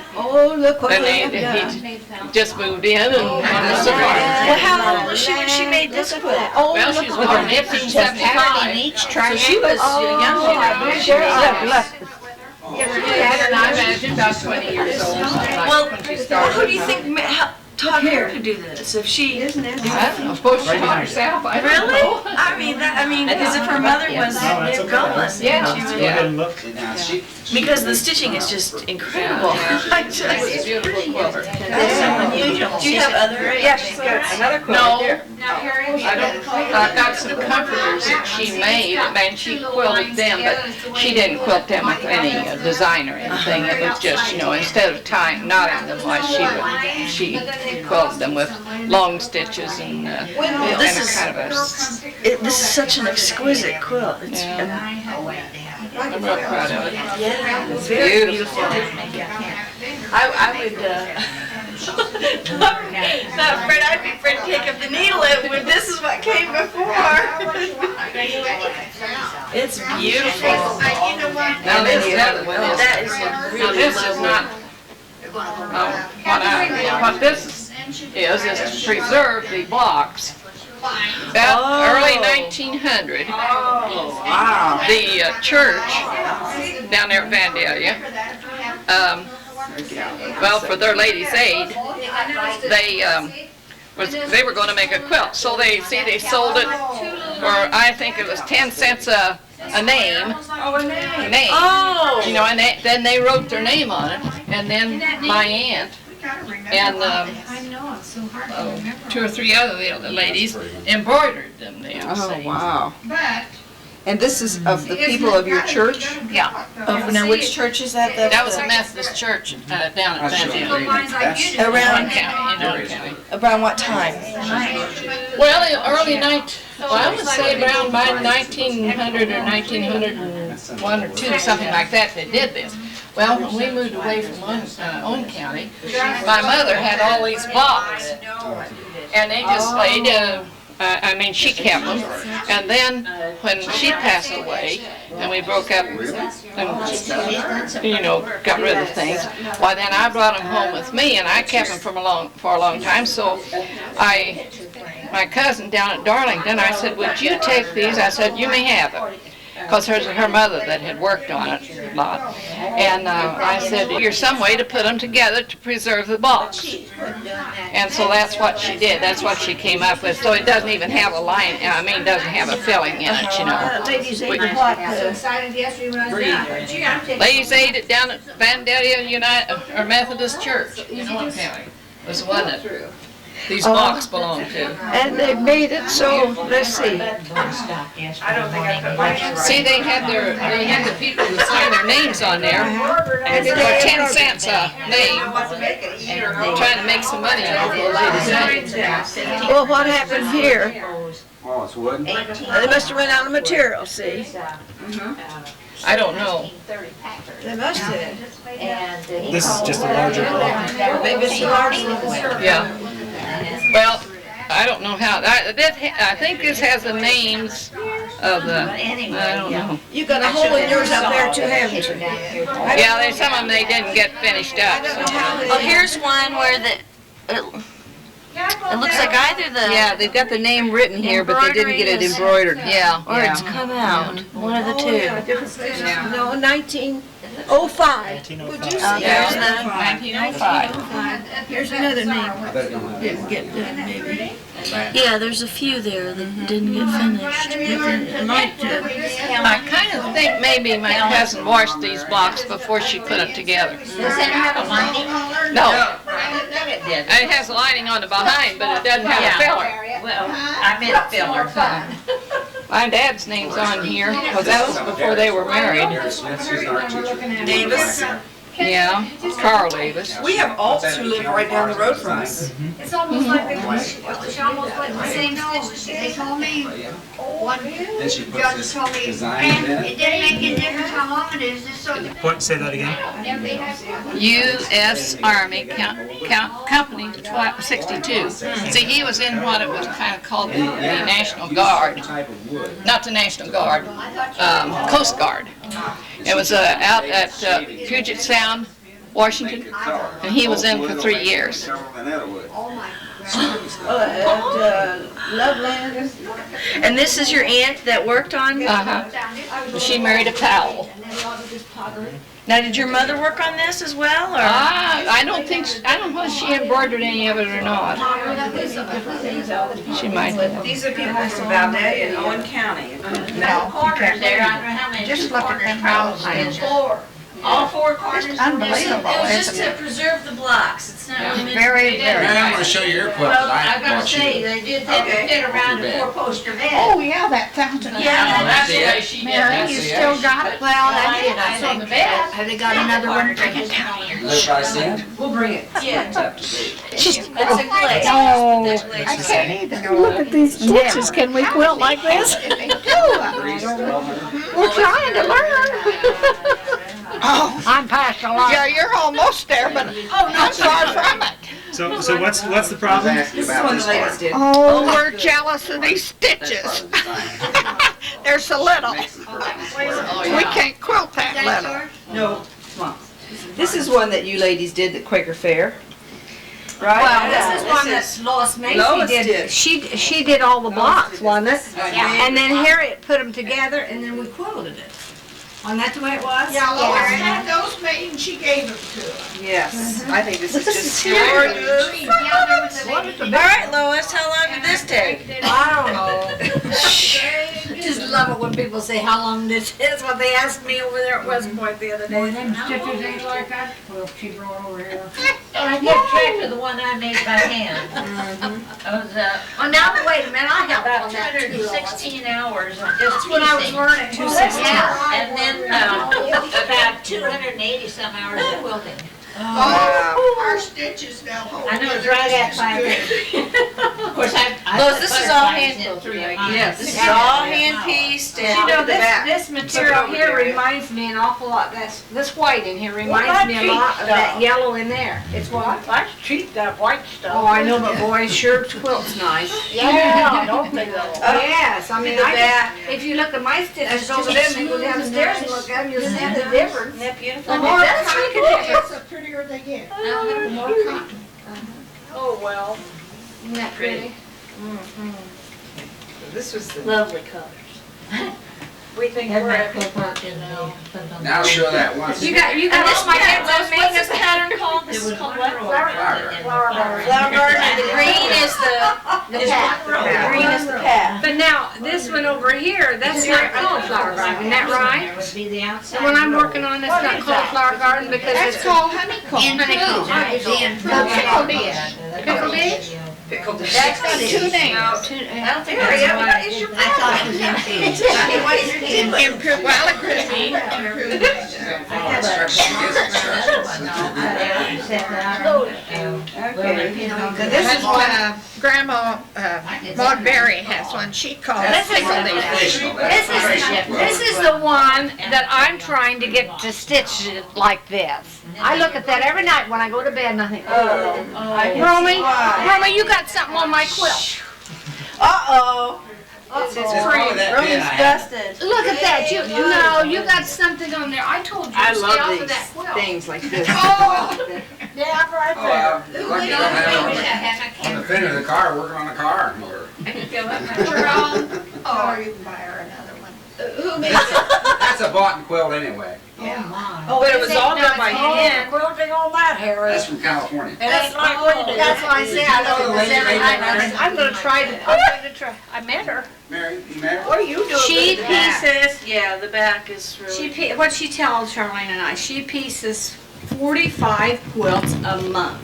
he just moved in and so on. Well, how old was she when she made this quilt? Well, she was born in 1875. So she was young. And I imagine about 20 years old. Well, who do you think taught her to do this? If she, I don't know. Of course, she taught herself. I don't really? know. I mean, because if her mother was going, because the stitching is just incredible. She's a beautiful quilter. That's so unusual. Do you have other? Yeah, she's got another quilt. No, I've got some comforters that she made, and she quilted them, but she didn't quilt them with any design or anything. It was just, instead of knotting them like she quilted them with long stitches and this is kind of this is such an exquisite quilt. It's I'm real proud of it. Yeah, it's very beautiful. I would. Not afraid. I'd be afraid to take up the needle when this is what came before. It's beautiful. Now this That is really is not. What this is to preserve the blocks. About early 1900, the church down there at Vandalia, well, for their ladies' aid, they were going to make a quilt. So they sold it for, I think it was 10 cents a name. A name. Oh. And then they wrote their name on it, and then my aunt and 2 or 3 other ladies embroidered them there. Oh, wow. And this is of the people of your church? Yeah. Now, which church is that? That was a Methodist church down at Vandalia. Around what time? Well, I would say around 1900 or 1901 or 2, something like that, they did this. Well, when we moved away from Owen County, my mother had all these blocks, and they just laid, she kept them, and then when she passed away, and we broke up and got rid of things, why then I brought them home with me, and I kept them for a long time, so my cousin down at Darlington, I said, would you take these? I said, you may have them. because her mother that had worked on it a lot. And I said, "Here's some way to put them together to preserve the box." And so that's what she did. That's what she came up with. So it doesn't even have a line. I mean, it doesn't have a filling in it, you know. Ladies ate what? Ladies ate it down at Vandalia or Methodist Church in Owen County. Was the one that these blocks belong to. And they made it so, let's see. See, they had the people who signed their names on there, and for 10 cents a name, trying to make some money off of ladies' names. Well, what happened here? Oh, it's wood? They must have run out of material, see? I don't know. They must have. This is just a larger block. Maybe it's a large one. Yeah. Well, I don't know how. I think this has the names of the. I don't know. You got a hole in yours up there too, haven't you? Yeah, there's some of them they didn't get finished up. So. Oh, here's one where it looks like either the Yeah, they've got the name written here, but they didn't get it embroidered. Yeah. or it's come out. One of the two. No, 1905. 1905. Yeah, 1905. Here's another name. I bet it don't have. Didn't get done, maybe. Yeah, there's a few there that didn't get finished. It might I kind of think maybe my cousin washed these blocks before she put them together. Does it have a lining? No, It did. it has a lining on the behind, but it doesn't have a filler. Well, I meant filler. My dad's name's on here, because that was before they were married. Daria Smith, she's an art teacher. Davis. Yeah, Carl Davis. We have Alts who live right down the road from us. It's almost like they was almost like the same stitches. They told me, one Then she puts judge this told me, design and in it it. didn't make any difference how long it is, just so the Say that again. U.S. Army Company 62. See, he was in what it was kind of called the National Guard. Type of wood. Not the National Guard, Coast Guard. It was out at Puget Sound, Washington, and he was in for 3 years. Loveland. And this is your aunt that worked on? She married a Powell. Now, did your mother work on this as well, or? I don't know if she embroidered any of it or not. She might have. These are people from Valdez and Owen County. Corners there, I don't know how many Just look at them corners houses. four. All four corners. Unbelievable, It was just isn't to it? preserve the blocks. It's not really meant to Very, be very. there. I'm gonna show you your quilt. Well, I gotta say, they did fit around the bed. four-poster bed. Oh, yeah, that fountain. Yeah, That's the way she did Mary, that. you still got it? Well, that's it, I on the think. bed. Have they got another one? Bring it down here. Live by seed. We'll bring it. Yeah, Up to date. that's a glaze. Oh, That's I glaze. can't even look at these stitches. Can we quilt like this? They do. We're trying to learn. Oh, I'm past a lot. yeah, you're almost there, but I'm far from it. So what's the problem? Ask you This is about one this the ladies part. did. Oh, we're jealous of these stitches. They're so little. We can't quilt that little. No, come on. This is one that you ladies did at Quaker Fair, right? Well, this is one that Lois Macy Lois did. did. She did all the blocks, wasn't it? Yeah. And then Harriet put them together, and then we quilted it. Wasn't that the way it was? Yeah, Lois had those made and she gave them to us. Yes, I think this is just gorgeous. All right, Lois, how long did this take? I don't know. Just love it when people say how long this is. What they asked me over there at West Point the other day. Them stitches ain't like that. Well, she brought over here. I kept track of the one I made by hand. It was Oh, now wait a minute, I have about on that too. Lois. 216 hours of just When I was piecing. learning. 216. Yeah, and then about 280 some hours of quilting. Oh, our stitches now. I know it's right at 5. Of course, I Lois, put this is all butterflies hand in quilted, 3 of right? mine. Yes. This is all hand pieced You and. know, back. this material over here there. reminds me an awful lot, this white in here Well, reminds I me a treat lot of that stuff. yellow in there. It's what? I treat that white stuff. Oh, I know, but boy, sure quilt's nice. Yeah, don't they though? Yes, I mean, The back. if you look at my stitches That's over just there, and you go smooth and downstairs and nice. look at them, you'll see the difference. Isn't that beautiful? The more That's cotton, really good. The prettier they get. Oh, The more cotton. Oh, well. Isn't that pretty? This was the. Lovely colors. We think we're everybody, you know. Now show that once. You got all my heads on me. What's this pattern called? This is called what? Flower garden. Flower garden, and the green is the path. The green is the path. But now, this one over here, that's not called flower garden, isn't that right? The one I'm working on, that's not called flower garden because That's it's called honeycomb. Pickle dish. Pickle dish? Pickled dish. That's got two names. I don't think what is your problem? Improve, well, this is what Grandma Maud Berry has one. She calls it pickle dish. This is the one that I'm trying to get to stitch it like this. I look at that every night when I go to bed and I think, Romy, you got something on my quilt. Uh-oh. It's Romy's busted. Look at that, you got something on there. I told you to stay off of that quilt. Things like this. Yeah, I'm right there. Lucky you don't have on the fender of the car, working on the car motor. Oh, you can buy her another one. Who makes it? That's a bought and quilt anyway. But it was all done by hand. Quilting all that, Harry. That's from California. That's why I say I look at this every night. I'm gonna try to, I met her. Mary, you married? What are you doing She with that? pieces, Yeah, the back is really. what she tells Charlene and I, she pieces 45 quilts a month.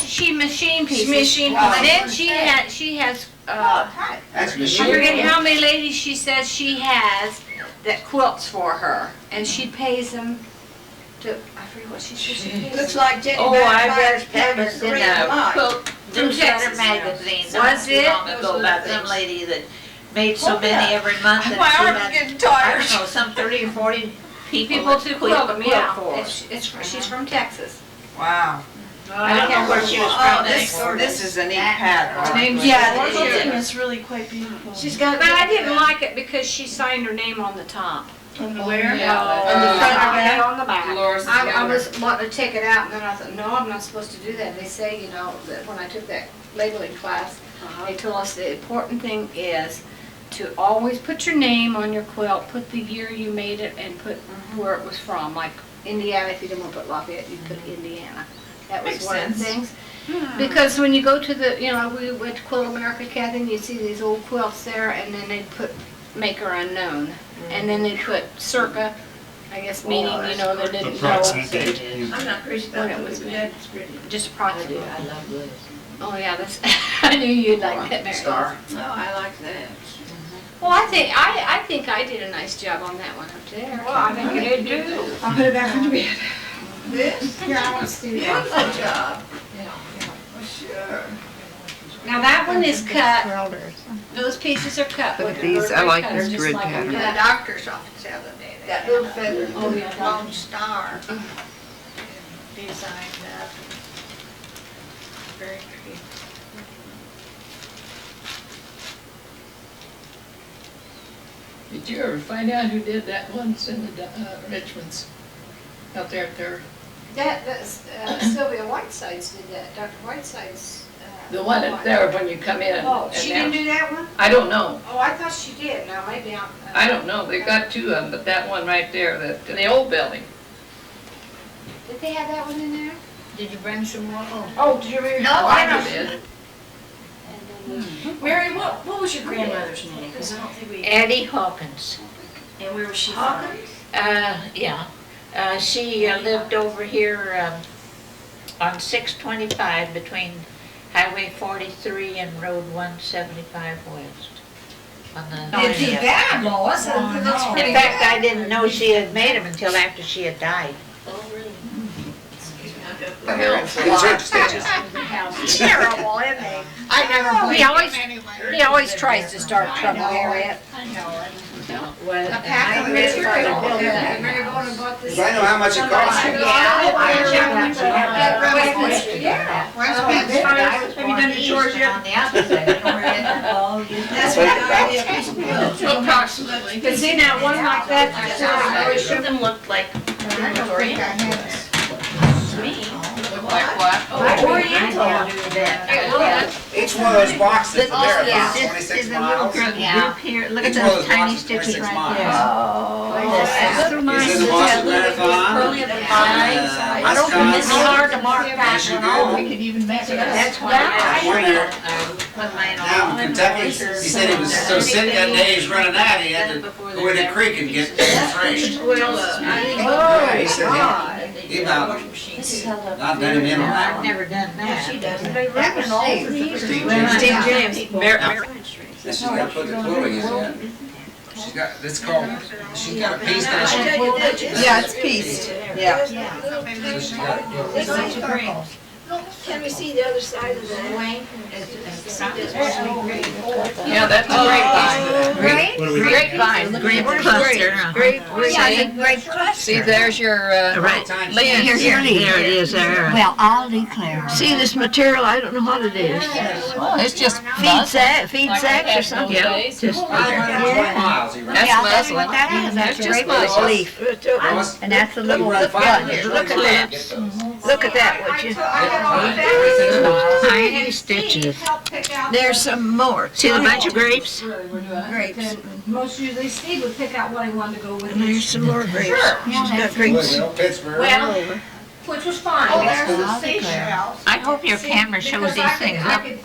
She machine pieces. Then she has, That's I machine. forget how many ladies she says she has that quilts for her, and she pays them to, I forget what she says she pays. Looks like Jenny Oh, I read Paris in a quilt newsletter magazine Was it? long ago about some lady that made so many every month that My she arm's had, getting tired. I don't know, some 30 or 40 People to quilt them, yeah. for. She's from Texas. Wow. I don't know where she was from anymore. This is a neat pattern. Yeah, the quilting is really quite beautiful. She's got. But I didn't like it because she signed her name on the top. On the where? On the front and on the back. Dolores' I younger. was wanting to take it out, and then I thought, no, I'm not supposed to do that. They say, you know, that when I took that labeling class, they told us the important thing is to always put your name on your quilt, put the year you made it, and put where it was from. Like Indiana, if you didn't want to put Lafayette, you put Indiana. That was Makes one of the sense. things. Because when you go to the, you know, we went to Quilt America, Kathy, and you see these old quilts there, and then they put maker unknown. And then they put circa, I guess meaning, you know, they didn't know Approximate date. Yeah. I'm not crazy when about it was it. made. Just approximate. I love Liz. Oh, yeah, that's, I knew you'd like that, Mary. Star. No, I like that. Well, I think I did a nice job on that one up there. Well, I think you did too. I'll put it back on the bed. This? Here, I want to do that. Beautiful job. Yeah. Sure. Now, that one is cut. Welders. Those pieces are cut. Look with at the these. I rotary like cutter, this just grid like pattern. The that. doctor's office the other day, That little feather. Oh, yeah. Lone Star designed that. Very pretty. Did you ever find out who did that once in the Richmonds? Out there at their, That's Sylvia Whitesides did that. Dr. Whitesides. the one up there when you come in? Oh, and she now- didn't do that one? I don't know. Oh, I thought she did. Now, maybe I'm. I don't know. They've got two of them, but that one right there, that, in the old building. Did they have that one in there? Did you bring some more? Oh, did you remember? Oh, I did. Mary, what was your grandmother's name? Because I don't think we. Addie Hawkins. And where was she from? Yeah. She lived over here on 625 between Highway 43 and Road 175 West. On the Did you that, Lois? In fact, I didn't know she had made them until after she had died. Oh, really? Insert stitches. Terrible, isn't he? I never He always tries to start trouble, Harriet. I know it. Well, A pack of material. Mary Bona bought this. I know how much it costs. Have you done the chores yet? On the opposite. That's what I got, a piece of quilt. Approximately. But see now, one like that, Some of them looked like I don't think I have it. to me. Like what? Oriental. Each one of those boxes, the marathon, Yeah. 26 miles. Yeah. Here, look Each at one of those those tiny boxes, stitches 26 right miles. there. Is it the Boston Marathon? I don't think it's hard to mark that one off. We could even make it. That's why One there. put mine Down on. in Kentucky, he said he was so sick that day he was running out, he had to go in the creek and get threshed. Well, Yeah, he said he about This is how the. not done him in on that I've one. never done that. They reckon all the years. Steve Steve James. James. This she's got to put the quilting in yet. She's got, it's called, she's got a piece that she, Yeah, it's pieced, yeah. so she's got to put It's such a great. Can we see the other side of that? Yeah, that's a grapevine. Grape? What do we do? Grapevine, grape cluster. Grape cluster. See, there's your, Right. leaf. Here's your leaf. There it is there. Well, I'll declare. See this material, I don't know what it is. It's just Feed sacks or something. Yeah. Just 520 miles he ran. That's Yeah, that's muslin. what that is. That's That's a just grape muslin. leaf. And that's the He little ran 5 bud. years. Look at that. Look at that, would you? Tiny stitches. There's some more. See the bunch of grapes? Grapes. Most usually Steve would pick out what he wanted to go with. And there's some more grapes. She's got grapes. Louisville, Pittsburgh. Well, which was fine. Oh, That's there's the the seashells. I hope your camera shows these things up. Good.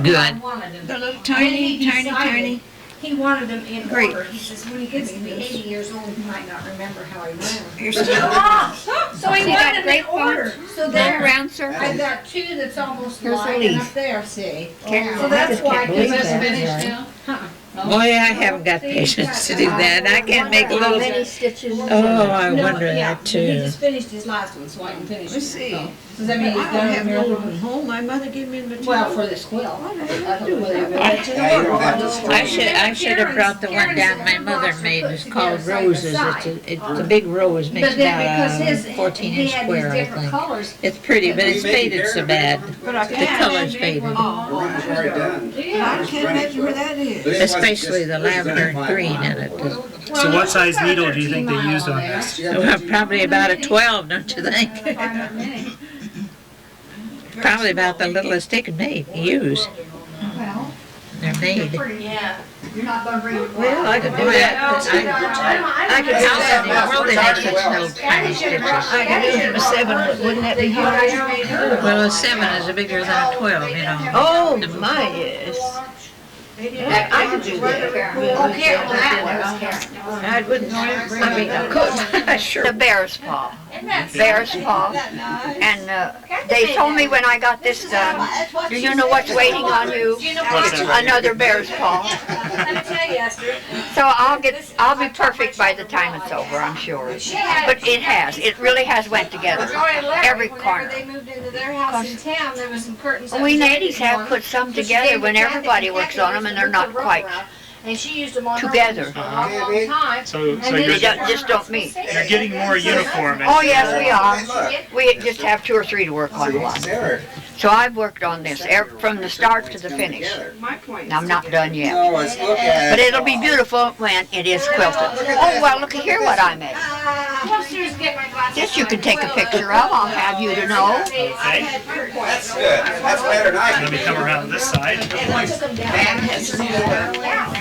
Good. They're little tiny, tiny, tiny. He wanted them in Great. order. He says, when he gets to be 80 years old, he might not remember how he ran them. Here's some. So he See wanted that them in grape order. So Turn there, around, sir. I've got two that's almost Here's the like, and leaf. up there, see? Can't- So I that's just why. can't believe because that. finished Right. now. Boy, I haven't got patience to do that. I can make little. Many stitches. Oh, I No, wonder yeah, that He too. just finished his last one, so I can finish it. Let's see. So, does that mean he's I done don't with have your no one? one home. My mother gave me the material. Well, for this quilt. I don't know whether you would let you Yeah, you don't have know. to- I should have brought the one down my mother made. It's called Roses. It's a big rose, makes But then because about his, a 14 he inch had square, these I different think. colors. It's pretty, but it's faded so bad. The color's faded. The run's already done. I can't imagine where that is. But it wasn't Especially just- the lavender and green in it. So what size needle do you think they used on this? Well, probably about a 12, don't you think? Probably about the littlest they could use. Well, They're made. Yeah. you're not gonna bring it. Well, I could do that. I could tell them in the world they have such little tiny stitches. I could do it with 7, wouldn't that be hard? Well, a 7 is bigger than a 12, you know. Oh, my, yes. I could do that. Oh, Karen, that one. I wouldn't, I mean, I could. I sure. The bear's paw. Bear's paw. And they told me when I got this done, do you know what's waiting on you? What's that? Another bear's paw. Let me tell you, Esther. So I'll be perfect by the time it's over, I'm sure. But it really has went together. Every corner. Whenever they moved into their house in town, there was some curtains. We ladies have put some together when everybody works on them and they're not quite And she used them on her together. for a long time. So They you're just don't meet. getting more uniform. Oh, yes, we are. We just have 2 or 3 to work on one. Sarah, So I've worked on this from the start to the finish. My point. And I'm not done yet. no, let's look at But it. it'll be beautiful when it is quilted. Oh, well, look here what I made. This you can take a picture of, I'll have you to know. Okay. That's good. That's better than I Let me come around this side.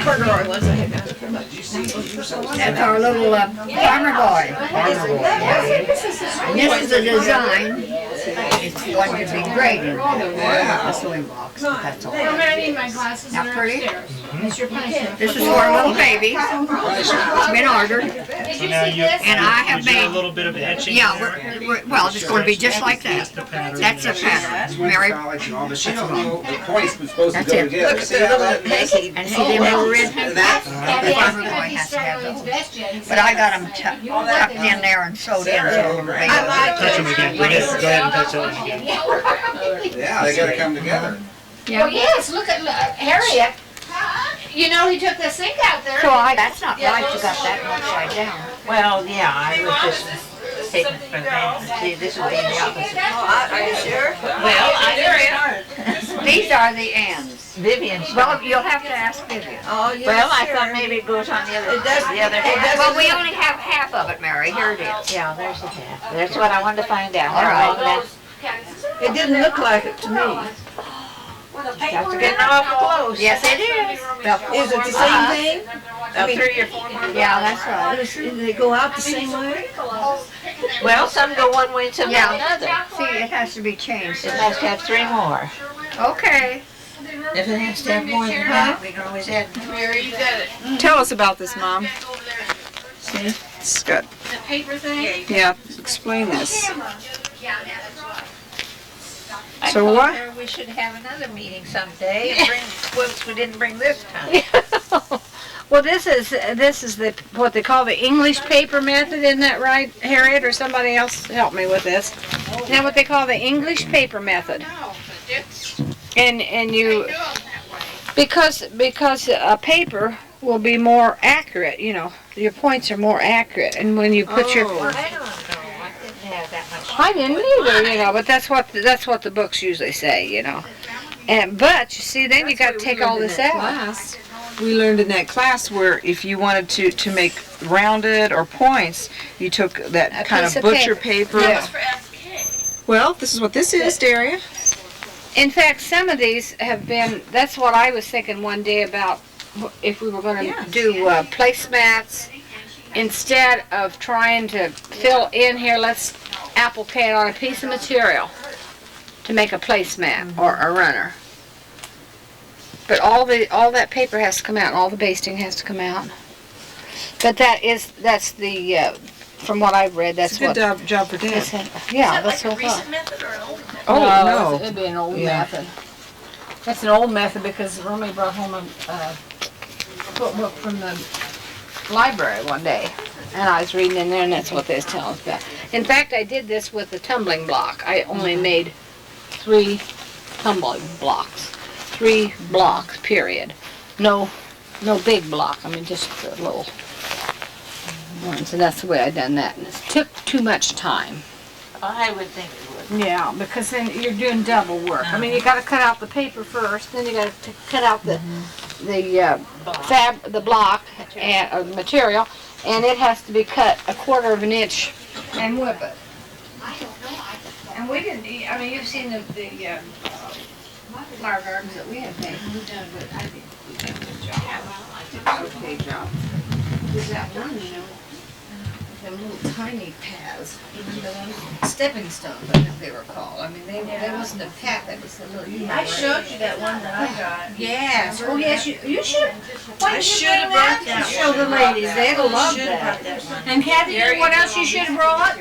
Corduroy ones I had done from That's our little farmer boy. And this is a design. It's going to be great in the sewing box. That's all. I need my glasses Not and they're pretty? upstairs. It's your punishment. This is for a little baby. It's been ordered. So now you, And I have we do a made, little bit of etching yeah, there. well, it's going to be just like that. The pattern. That's a pattern. Mary, College and all, but she don't know the points were supposed to That's go it. together. Look at See the how little that makes it? and see them little red And that, The farmer boy has to have those. But I got them tucked in there and sewed in so they Touch them again. Go ahead and touch it. yeah, they gotta come together. Well, yes, look at Harriet. You know, he took the sink out there. So that's not right, you got that upside down. Well, yeah, I was just taking it from that. See, this would be the opposite. Are you sure? Well, I These are the ends. Vivian's. Well, you'll have to ask Vivian. Oh, yes, Well, I sure. thought maybe it goes on the other, It does- the other it half. does- Well, we only have half of it, Mary, here it is. Yeah, there's the half. That's what I wanted to find out. All right. How long It didn't look like it to me. Getting awful close. Yes, it is. Is it the same thing? About 3 or 4 more. Yeah, that's right. They go out the same way? Well, some go one way and some go another. See, it has to be changed. It has to have 3 more. Okay. If it has to have more than that, we can always add. Mary, you got it. Tell us about this, Mom. See? It's good. The paper thing? Yeah, explain this. I So told what- her we should have another meeting someday and bring quilts we didn't bring this time. Well, this is the, what they call the English paper method, isn't that right, Harriet, or somebody else help me with this? Isn't that what they call the English paper method? No, but it's, And you, because a paper will be more accurate, you know, your points are more accurate, and when you put your, I don't know, I didn't have that much. I didn't either, you know, but that's what the books usually say, you know. But you see, then you got to take all this out. We learned in that class where if you wanted to make rounded or points, you took that A kind piece of of butcher paper. paper. Yeah. Well, this is what this is, Daria. In fact, some of these have been, that's what I was thinking one day about if we were going to Yes. do placemats. Instead of trying to fill in here, let's applique it on a piece of material to make a placemat or a runner. But all that paper has to come out, and all the basting has to come out. But that's the, from what I've read, that's It's a good job for Dad. yeah, that's what I thought. Method or an old method? Oh, no. It'd be an old Yeah. method. That's an old method because Romy brought home a quilt book from the library one day. And I was reading in there, and that's what they was telling us about. In fact, I did this with the tumbling block. I only made 3 tumbling blocks. 3 blocks, period. No big block. I mean, just the little ones. And that's the way I done that. And it took too much time. I would think it would. Yeah, because then you're doing double work. I mean, you got to cut out the paper first, then you got to cut out the block or the material, and it has to be cut 1/4 of an inch and whip it. And we didn't. I mean, you've seen the flower gardens that we have made. We've done a good. I think we've done a good job. Okay, job. There's that one, you know. Them little tiny paths, remember them? Stepping stones, I think they were called. I mean, they wasn't a path, that was a little, you know. I showed you that one that I got. Yes, oh yes, you should. I should have brought that one. Show the ladies, they'd love Should have brought that. that one. And Kathy, you know what else you should have brought?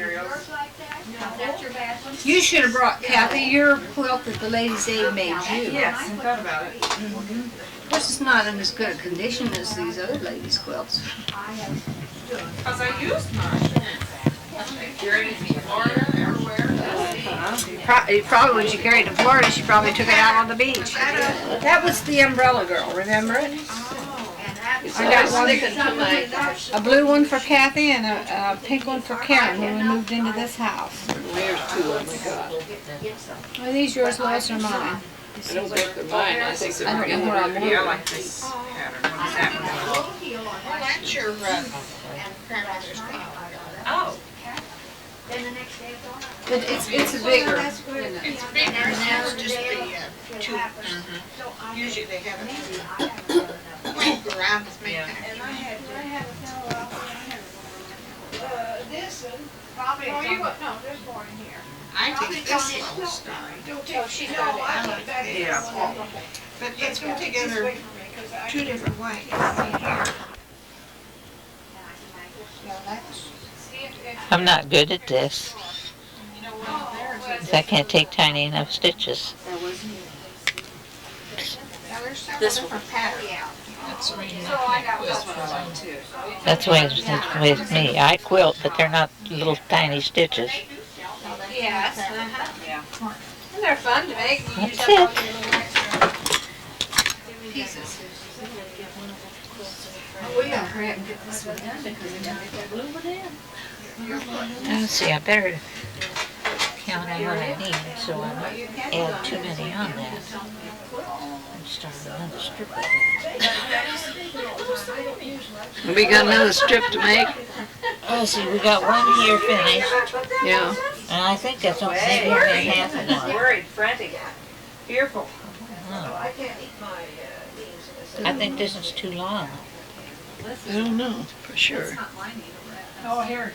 You should have brought, Kathy, your quilt that the Ladies' Aid made you. Yes, I thought about it. Of course, it's not in as good a condition as these other ladies' quilts. Because I used mine. Carried it to Florida, everywhere. Probably when she carried it to Florida, she probably took it out on the beach. That was the umbrella girl, remember it? I got one, a blue one for Kathy and a pink one for Karen when we moved into this house. There's 2 of them we got. Are these yours, Lois, or mine? I don't think they're mine, I think they're I don't know what I'm Yeah, I like this pattern. What is that one? Well, that's your grandmother's quilt. Oh. But it's a bigger. It's bigger, and that's just the 2. Usually they have it length around this main. And I had this and probably. Oh, you got, no, there's more in here. I think this one's starry. Don't take, she no, I think that is. Yeah. But it's put together 2 different ways. I'm not good at this. I can't take tiny enough stitches. This one. That's the way it's with me. I quilt, but they're not little tiny stitches. Yes, and they're fun to make. You use That's up all it. your little extra pieces. We gotta hurry up and get this one done because we gotta get that blue one in. Let's see, I better count on what I need so I don't add too many on that. And start another strip of that. We got another strip to make? Oh, see, we got one here finished. Yeah. And I think that's maybe only half of one. Worried, frantic, fearful. Oh. I think this is too long. I don't know, for sure. Oh, here.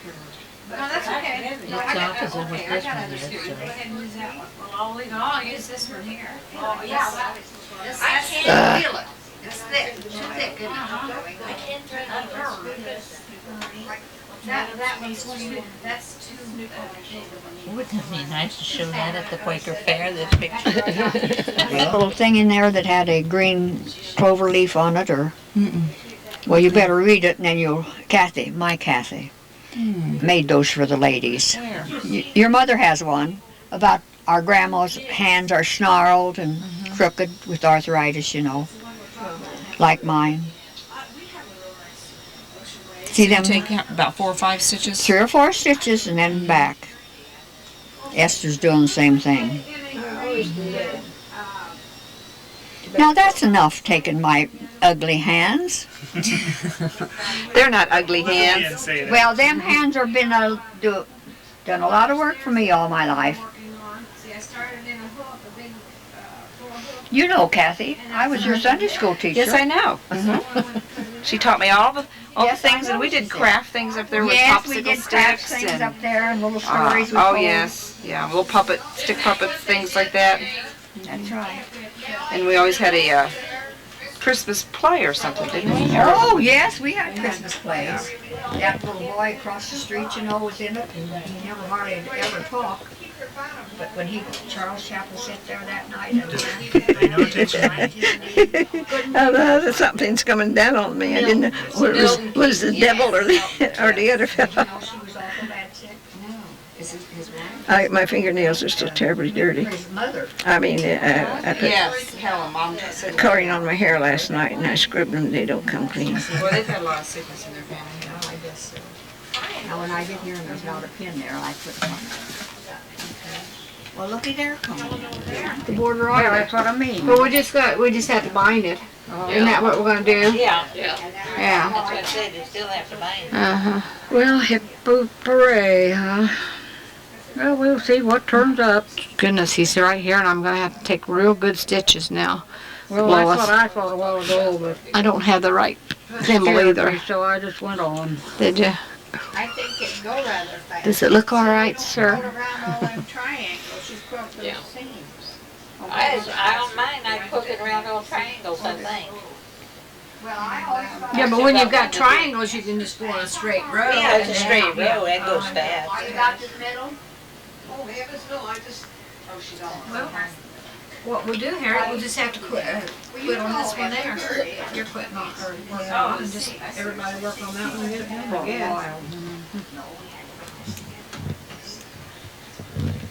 No, that's okay. It's opposite what this one is, so. Go ahead and use that one. Well, I'll use this one here. Oh, yeah. I can't feel it. It's thick, too thick. I can't thread that one's too, that's too new. Wouldn't it be nice to show that at the Quaker Fair, this picture? A little thing in there that had a green clover leaf on it, or? Well, you better read it, and then you'll, my Kathy, made those for the ladies. Where? Your mother has one about our grandma's hands are snarled and crooked with arthritis, you know, like mine. See them? Take about 4 or 5 stitches? 3 or 4 stitches and then back. Esther's doing the same thing. Now that's enough taking my ugly hands. They're not ugly hands. Well, them hands have been done a lot of work for me all my life. You know, Kathy, I was your Sunday school teacher. Yes, I know. She taught me all the things, and we did craft things up there with Yes, popsicle we did sticks craft things and up there and little stories we oh told. yes, yeah, little stick puppets, things like that. That's right. And we always had a Christmas play or something, didn't we? Oh, yes, we had Christmas plays. That little boy across the street, you know, was in it. He never hardly ever talked. But when Charles Chaplin sat there that night and Something's coming down on me. I didn't know what it was the devil or the other fellow. My fingernails are still terribly dirty. I mean, I put Helen, Mom said coloring on my hair last night and I scrubbed them. They don't come clean. well, they've had a lot of sickness in their family. I guess so. Now when I get here and there's not a pin there, I put it on. Well, looky there, come on. The border on Yeah, that's what I mean. But we just have to bind it. Isn't that what we're gonna do? Yeah. Yeah. That's what I said, you still have to bind it. Well, hip hooray, huh? Well, we'll see what turns up. Goodness, he's right here, and I'm gonna have to take real good stitches now. Well, That's what I thought a while ago, but I don't have the right thimble either. so I just went on. Did you? I think it'd go rather fast. Does it look all right, Go sir? around all them triangles, you quilt those seams. I don't mind, I quilt it around all triangles, I think. Well, I always thought. Yeah, but when you've got triangles, you can just go on a straight row. Yeah, it's a straight row, it goes fast. You got this middle? Oh, heavens no, I just, she's on. Well, what we'll do, Harry, we'll just have to quit on this one there. You're quitting on, or working on, and just everybody work on that one and get it done, I guess.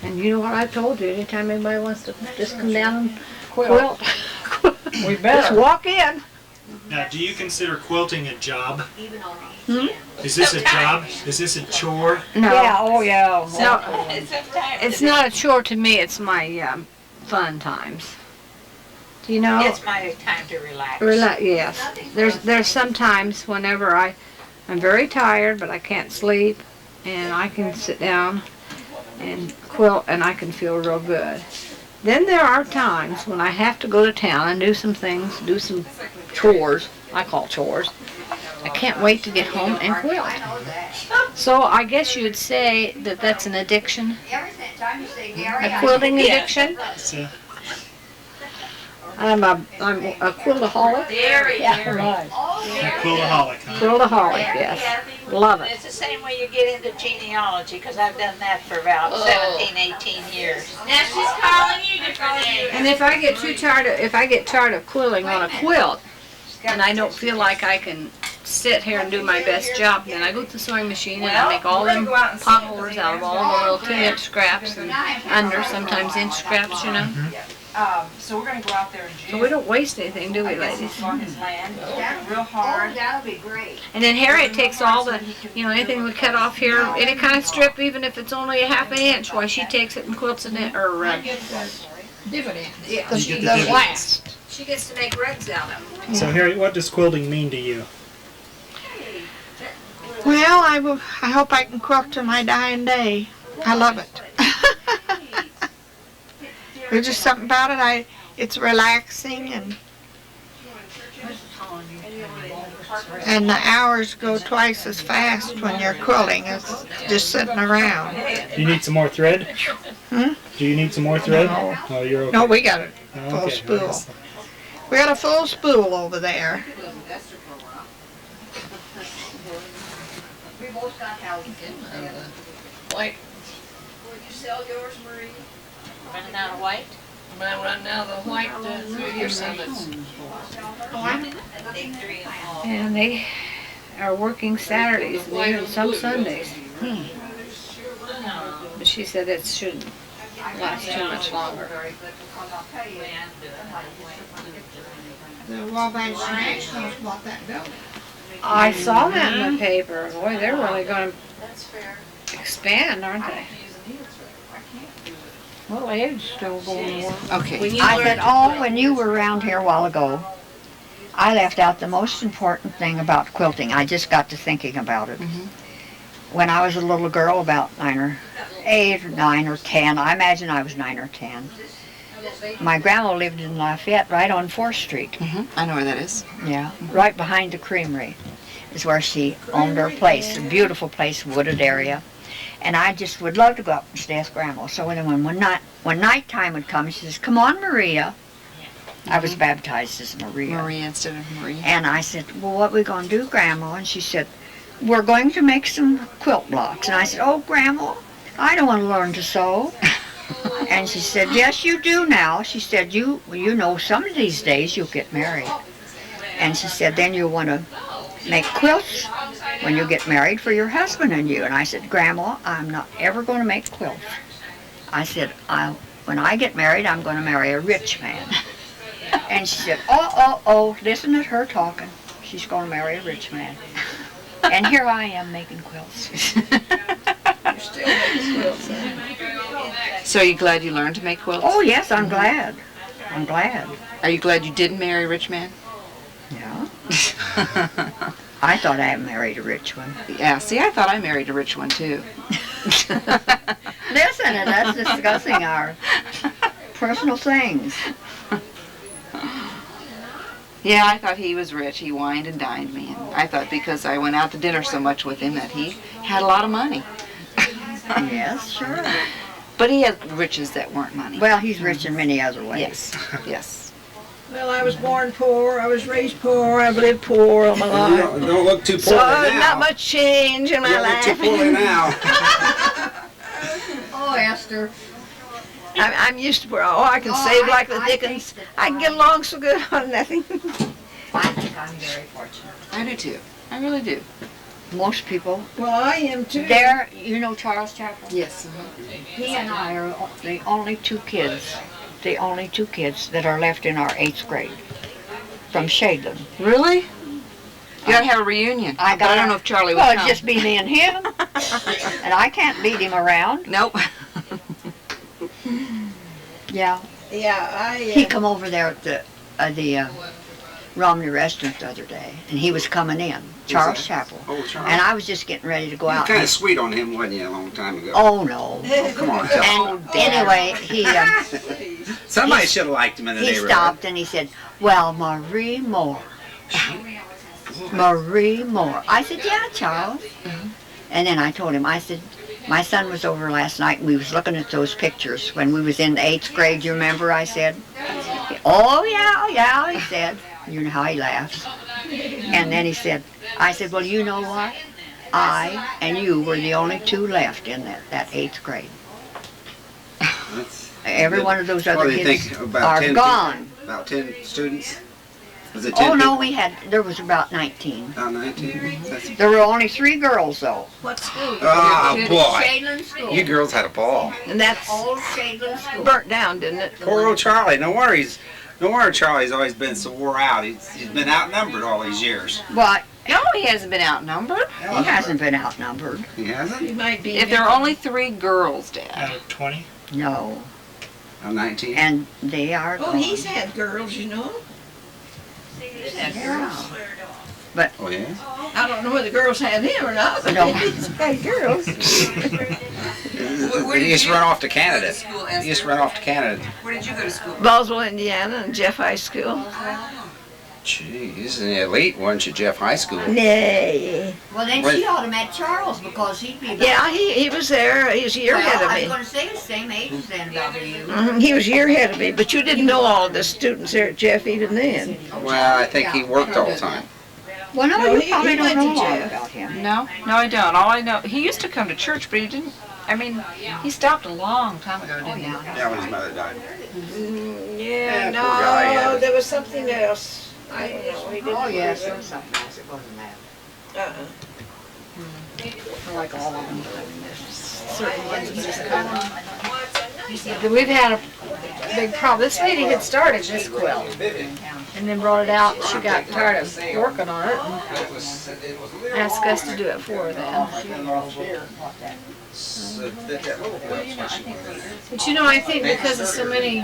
And you know what I told you, anytime anybody wants to just come down and quilt. We better. Just walk in. Now, do you consider quilting a job? Is this a job? Is this a chore? No. Yeah, oh yeah. No, it's not a chore to me, it's my fun times. Do you know? It's my time to relax. Yes. There's some times whenever I'm very tired, but I can't sleep, and I can sit down and quilt, and I can feel real good. Then there are times when I have to go to town and do some things, do some chores. I call chores. I can't wait to get home and quilt. So I guess you would say that that's an addiction, a quilting addiction. I'm a quiltaholic. Quiltaholic, huh? Quiltaholic, yes. Love it. It's the same way you get into genealogy, because I've done that for about 17, 18 years. Now she's calling you different names. And if I get tired of quilting on a quilt, and I don't feel like I can sit here and do my best job, then I go to the sewing machine and I make all them pot holders out of all the little 2-inch scraps and under, sometimes inch scraps, you know. So we're gonna go out there in June. So we don't waste anything, do we, ladies? On his land, real hard. That'll be great. And then Harriet takes all the, anything we cut off here, any kind of strip, even if it's only a ½ inch, why she takes it and quilts it in, or dividend. Yeah, the last. She gets to make rugs out of them. So, Harriet, what does quilting mean to you? Well, I hope I can quilt to my dying day. I love it. There's just something about it. It's relaxing and the hours go twice as fast when you're quilting as just sitting around. Do you need some more thread? Hmm? Do you need some more thread? No. Oh, you're okay. No, we got a full Okay. spool. We got a full spool over there. White. Would you sell yours, Marie? Running out of white? I'm running out of the white here's some that's And they are working Saturdays and even some Sundays. But she said it shouldn't last too much longer. The Wabash Nationals bought that building. I saw that in the paper. Boy, they're really going to expand, aren't they? Well, Ed's still going to work. Okay. I said, when you were around here a while ago, I left out the most important thing about quilting. I just got to thinking about it. When I was a little girl, about 9 or 10, I imagine I was 9 or 10. My grandma lived in Lafayette, right on 4th Street. I know where that is. Yeah, right behind the creamery is where she owned her place. A beautiful place, wooded area. And I just would love to go up and stay with Grandma. So when nighttime would come, she says, "Come on, Maria." I was baptized as Maria. Maria instead of Marie. And I said, "Well, what are we going to do, Grandma?" And she said, "We're going to make some quilt blocks." And I said, "Oh, Grandma, I don't want to learn to sew." And she said, "Yes, you do now." She said, you know, some of these days you'll get married. And she said, "Then you'll want to make quilts when you get married for your husband and you." And I said, "Grandma, I'm not ever going to make quilts." I said, "When I get married, I'm going to marry a rich man." And she said, oh, listen to her talking. She's going to marry a rich man. And here I am making quilts. You're still making quilts. So are you glad you learned to make quilts? Oh, yes, I'm glad. I'm glad. Are you glad you didn't marry a rich man? Yeah. I thought I had married a rich one. Yeah, see, I thought I married a rich one, too. Listen, and that's discussing our personal things. Yeah, I thought he was rich. He wined and dined me. And I thought because I went out to dinner so much with him that he had a lot of money. Yes, sure. But he had riches that weren't money. Well, he's rich in many other ways. Yes, yes. Well, I was born poor, I was raised poor, I've lived poor all my life. Don't look too poorly So now. not much change in my Don't life. look too poorly now. Oh, Esther. I'm used to poor. Oh, I can save like the dickens. I can get along so good on nothing. I think I'm very fortunate. I do too. I really do. Most people. Well, I am too. There, you know Charles Chapel? Yes. He and I are the only two kids that are left in our 8th grade from Shadeland. Really? You gotta have a reunion. I don't know if Charlie would Well, come. it'd just be me and him. And I can't beat him around. Nope. Yeah. Yeah, He come over there at the Romney restaurant the other day, and he was coming in, Charles Chapel. Oh, Charles. And I was just getting ready to go out. Kind of sweet on him, wasn't you, a long time ago? Oh, no. Oh, come on, tell me. And anyway, he Somebody should have liked him in the he neighborhood. stopped and he said, "Well, Marie Moore." Marie Moore. I said, "Yeah, Charles." And then I told him, I said, "My son was over last night and we was looking at those pictures when we was in the 8th grade, you remember?" I said. "Oh, yeah," he said. You know how he laughs. And then he said, I said, "Well, you know what? I and you were the only two left in that 8th grade. Every one of those other kids are gone." About 10 students? Was it 10 Oh, no, people? there was about 19. About 19? There were only 3 girls, though. What school? Oh, boy. Shadeland School. You girls had a ball. And that's Old Shadeland School. burnt down, didn't it? Poor old Charlie. No wonder Charlie's always been so wore out. He's been outnumbered all these years. But No, he hasn't been outnumbered. he hasn't been outnumbered. He hasn't? He might be. If there are only 3 girls, Dad. Out of 20? No. I'm 19. And they are Oh, gone. he's had girls, you know. Yeah. Oh, yeah? I don't know whether the girls had him or not, but No. hey, girls. He used to run off to Canada. He used to run off to Canada. Where did you go to school? Boswell, Indiana, and Jeff High School. Gee, he's an elite, wasn't you, Jeff High School? Nay. Well, then she ought to met Charles because he'd be about... Yeah, he was there. He was a year ahead Well, of I was me. going to say the same age as then, W. He was a year ahead of me, but you didn't know all of the students there at Jeff even then. Well, I think he worked all the time. Well, no, No, you he probably don't went to know all Jeff. about him. No, I don't. All I know, he used to come to church, but he didn't, I mean, he stopped a long time ago, didn't he? Yeah, when his mother died. Yeah, poor guy, yeah. no, there was something else. I don't know. He didn't Oh, yes, really- there was something else. It wasn't that. Uh-uh. I like all of them, but I mean, there's certain ones that just kind of... We've had a big problem. This lady had started this quilt and then brought it out. She got tired of working on it and asked us to do it for her then. But you know, I think because of so many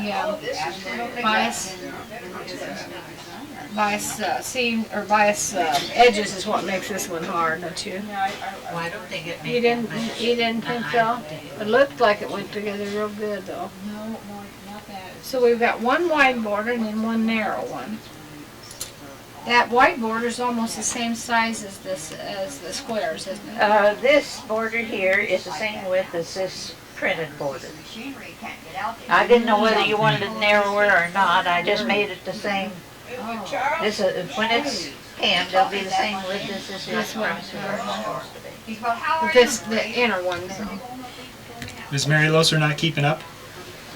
bias edges is what makes this one hard, don't you? Well, I don't think it You didn't think so? It looked like it went together real good though. No, not that. So we've got one wide border and then one narrow one. That white border is almost the same size as the squares, isn't it? This border here is the same width as this printed border. I didn't know whether you wanted it narrower or not. I just made it the same. This when it's hemmed, it'll be the same width as this is. But this, the inner one. Is Mary Loser not keeping up?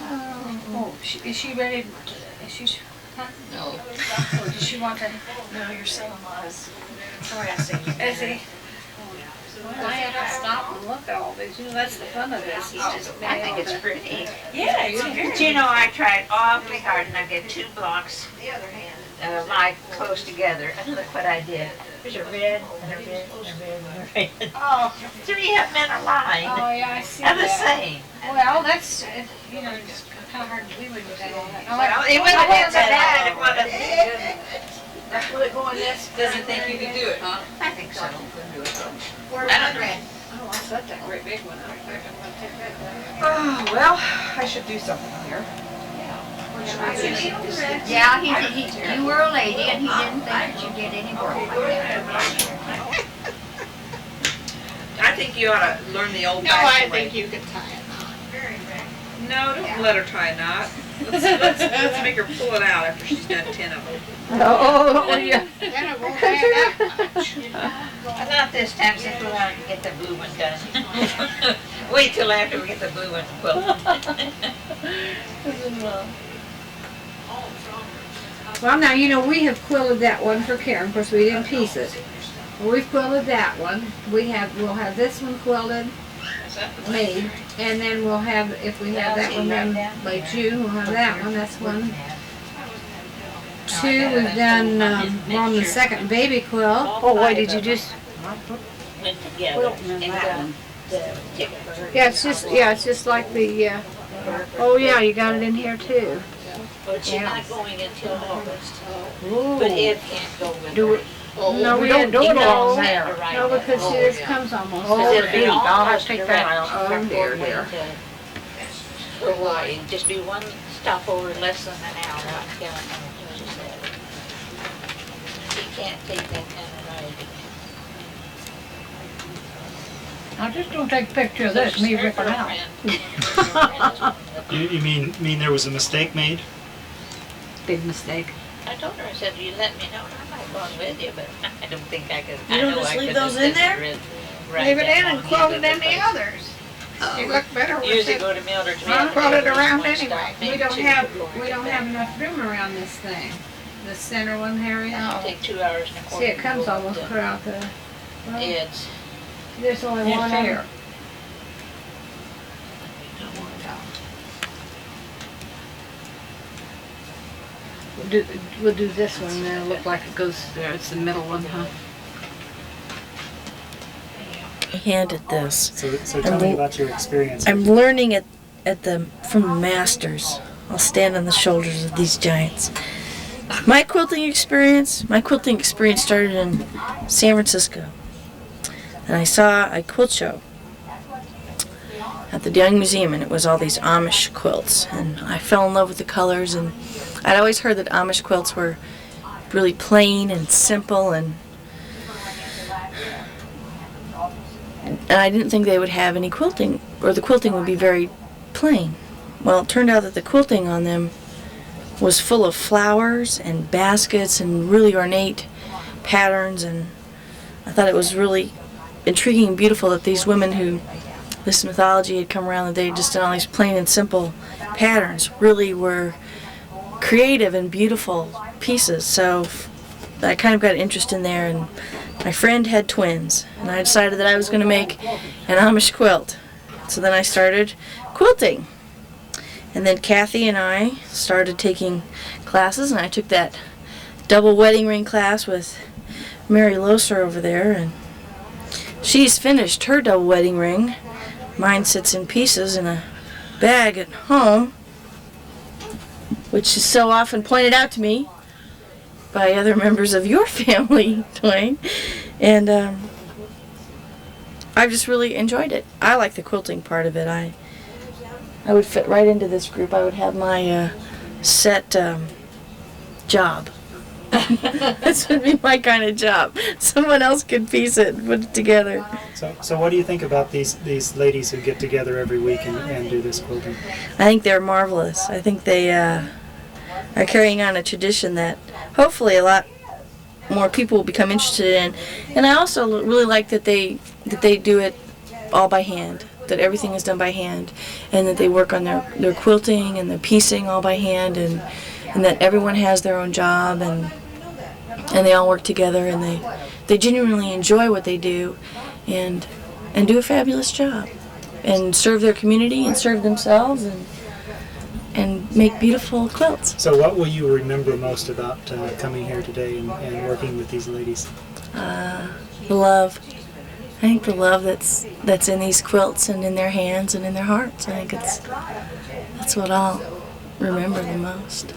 Oh, is she ready? Is she? No. Does she want to? No, your son-in-law is. Is he? I have to stop and look at all these. You know, that's the fun of this. He's just I think it's pretty. Yeah, it's very. But you know, I tried awfully hard and I get 2 blocks like close together. And look what I did. There's a red and a red and a red and a red. Oh, 3 of them in a line. Oh yeah, I see They're the that. same. Well, that's you know, it's kind of hard to do when you got all that. Well, it wouldn't have been so bad. It would have been Will it go in this? Doesn't think you can do it, huh? I think so. Where's the red? Oh, I set that great big one out there. I'm gonna take that down. Oh, well, I should do something here. Yeah, you were a lady and he didn't think that you did any work like that. I think you ought to learn the old No, I fashioned way. think you can tie it on. No, don't let her try a knot. Let's make her pull it out after she's done 10 of them. Oh, yeah. Then it won't add that much. Not this time since we wanted to get the blue one done. Wait till after we get the blue one quilted. Well, now, you know, we have quilted that one for Karen. Of course, we didn't piece it. We've quilted that one. We'll have this one quilted, made, and then we'll have, if we have that one done by June, we'll have that one. That's 1, 2. We've done, we're on the second baby quilt. Oh, why did you just? Went together. Yeah, it's just like the, oh yeah, you got it in here too. But she's not going until August. But it can't go with Do her. it. No, we don't do it all there. No, because see, this comes almost. Oh, it'll be I'll almost take direct. that out. Oh, dear, dear. For Hawaii, just do one stopover less than an hour. I'm telling you, she said. He can't take that kind of ride. I'm just gonna take a picture of this, me ripping out. You mean there was a mistake made? Big mistake. I told her, I said, you let me know, I might go on with you, but I don't think I could. You don't just leave those in there? Leave it in and quilt it in the others. You look better with Usually it. go to Mildred's. Quilt it around anyway. We don't have enough room around this thing. The center one, Harriet. It'll take 2 hours and a quarter. See, it comes to go almost up clear out the, well, Ed's. there's only one here. We'll do this one, and it'll look like it goes there. It's the middle one, huh? I handed this. So tell me about your experience. I'm learning it from the masters. I'll stand on the shoulders of these giants. My quilting experience started in San Francisco. And I saw a quilt show at the Young Museum, and it was all these Amish quilts. And I fell in love with the colors, and I'd always heard that Amish quilts were really plain and simple, and I didn't think they would have any quilting, or the quilting would be very plain. Well, it turned out that the quilting on them was full of flowers and baskets and really ornate patterns, and I thought it was really intriguing and beautiful that these women who this mythology had come around, that they had just done all these plain and simple patterns, really were creative and beautiful pieces. So I kind of got an interest in there, and my friend had twins, and I decided that I was going to make an Amish quilt. So then I started quilting. And then Kathy and I started taking classes, and I took that double wedding ring class with Mary Loser over there, and she's finished her double wedding ring. Mine sits in pieces in a bag at home, which is so often pointed out to me by other members of your family, Dwayne. And I've just really enjoyed it. I like the quilting part of it. I would fit right into this group. I would have my set job. This would be my kind of job. Someone else could piece it and put it together. So what do you think about these ladies who get together every week and do this quilting? I think they're marvelous. I think they are carrying on a tradition that hopefully a lot more people will become interested in. And I also really like that they do it all by hand, that everything is done by hand, and that they work on their quilting and their piecing all by hand, and that everyone has their own job, and they all work together, and they genuinely enjoy what they do, and do a fabulous job, and serve their community and serve themselves, and make beautiful quilts. So what will you remember most about coming here today and working with these ladies? The love. I think the love that's in these quilts and in their hands and in their hearts. I think that's what I'll remember the most.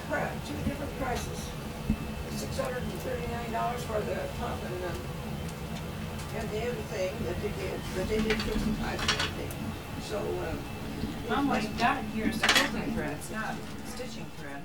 $639 for the top and the other thing that they did for some type of thing. So, Mom, what you got here is the quilting thread. It's not stitching thread.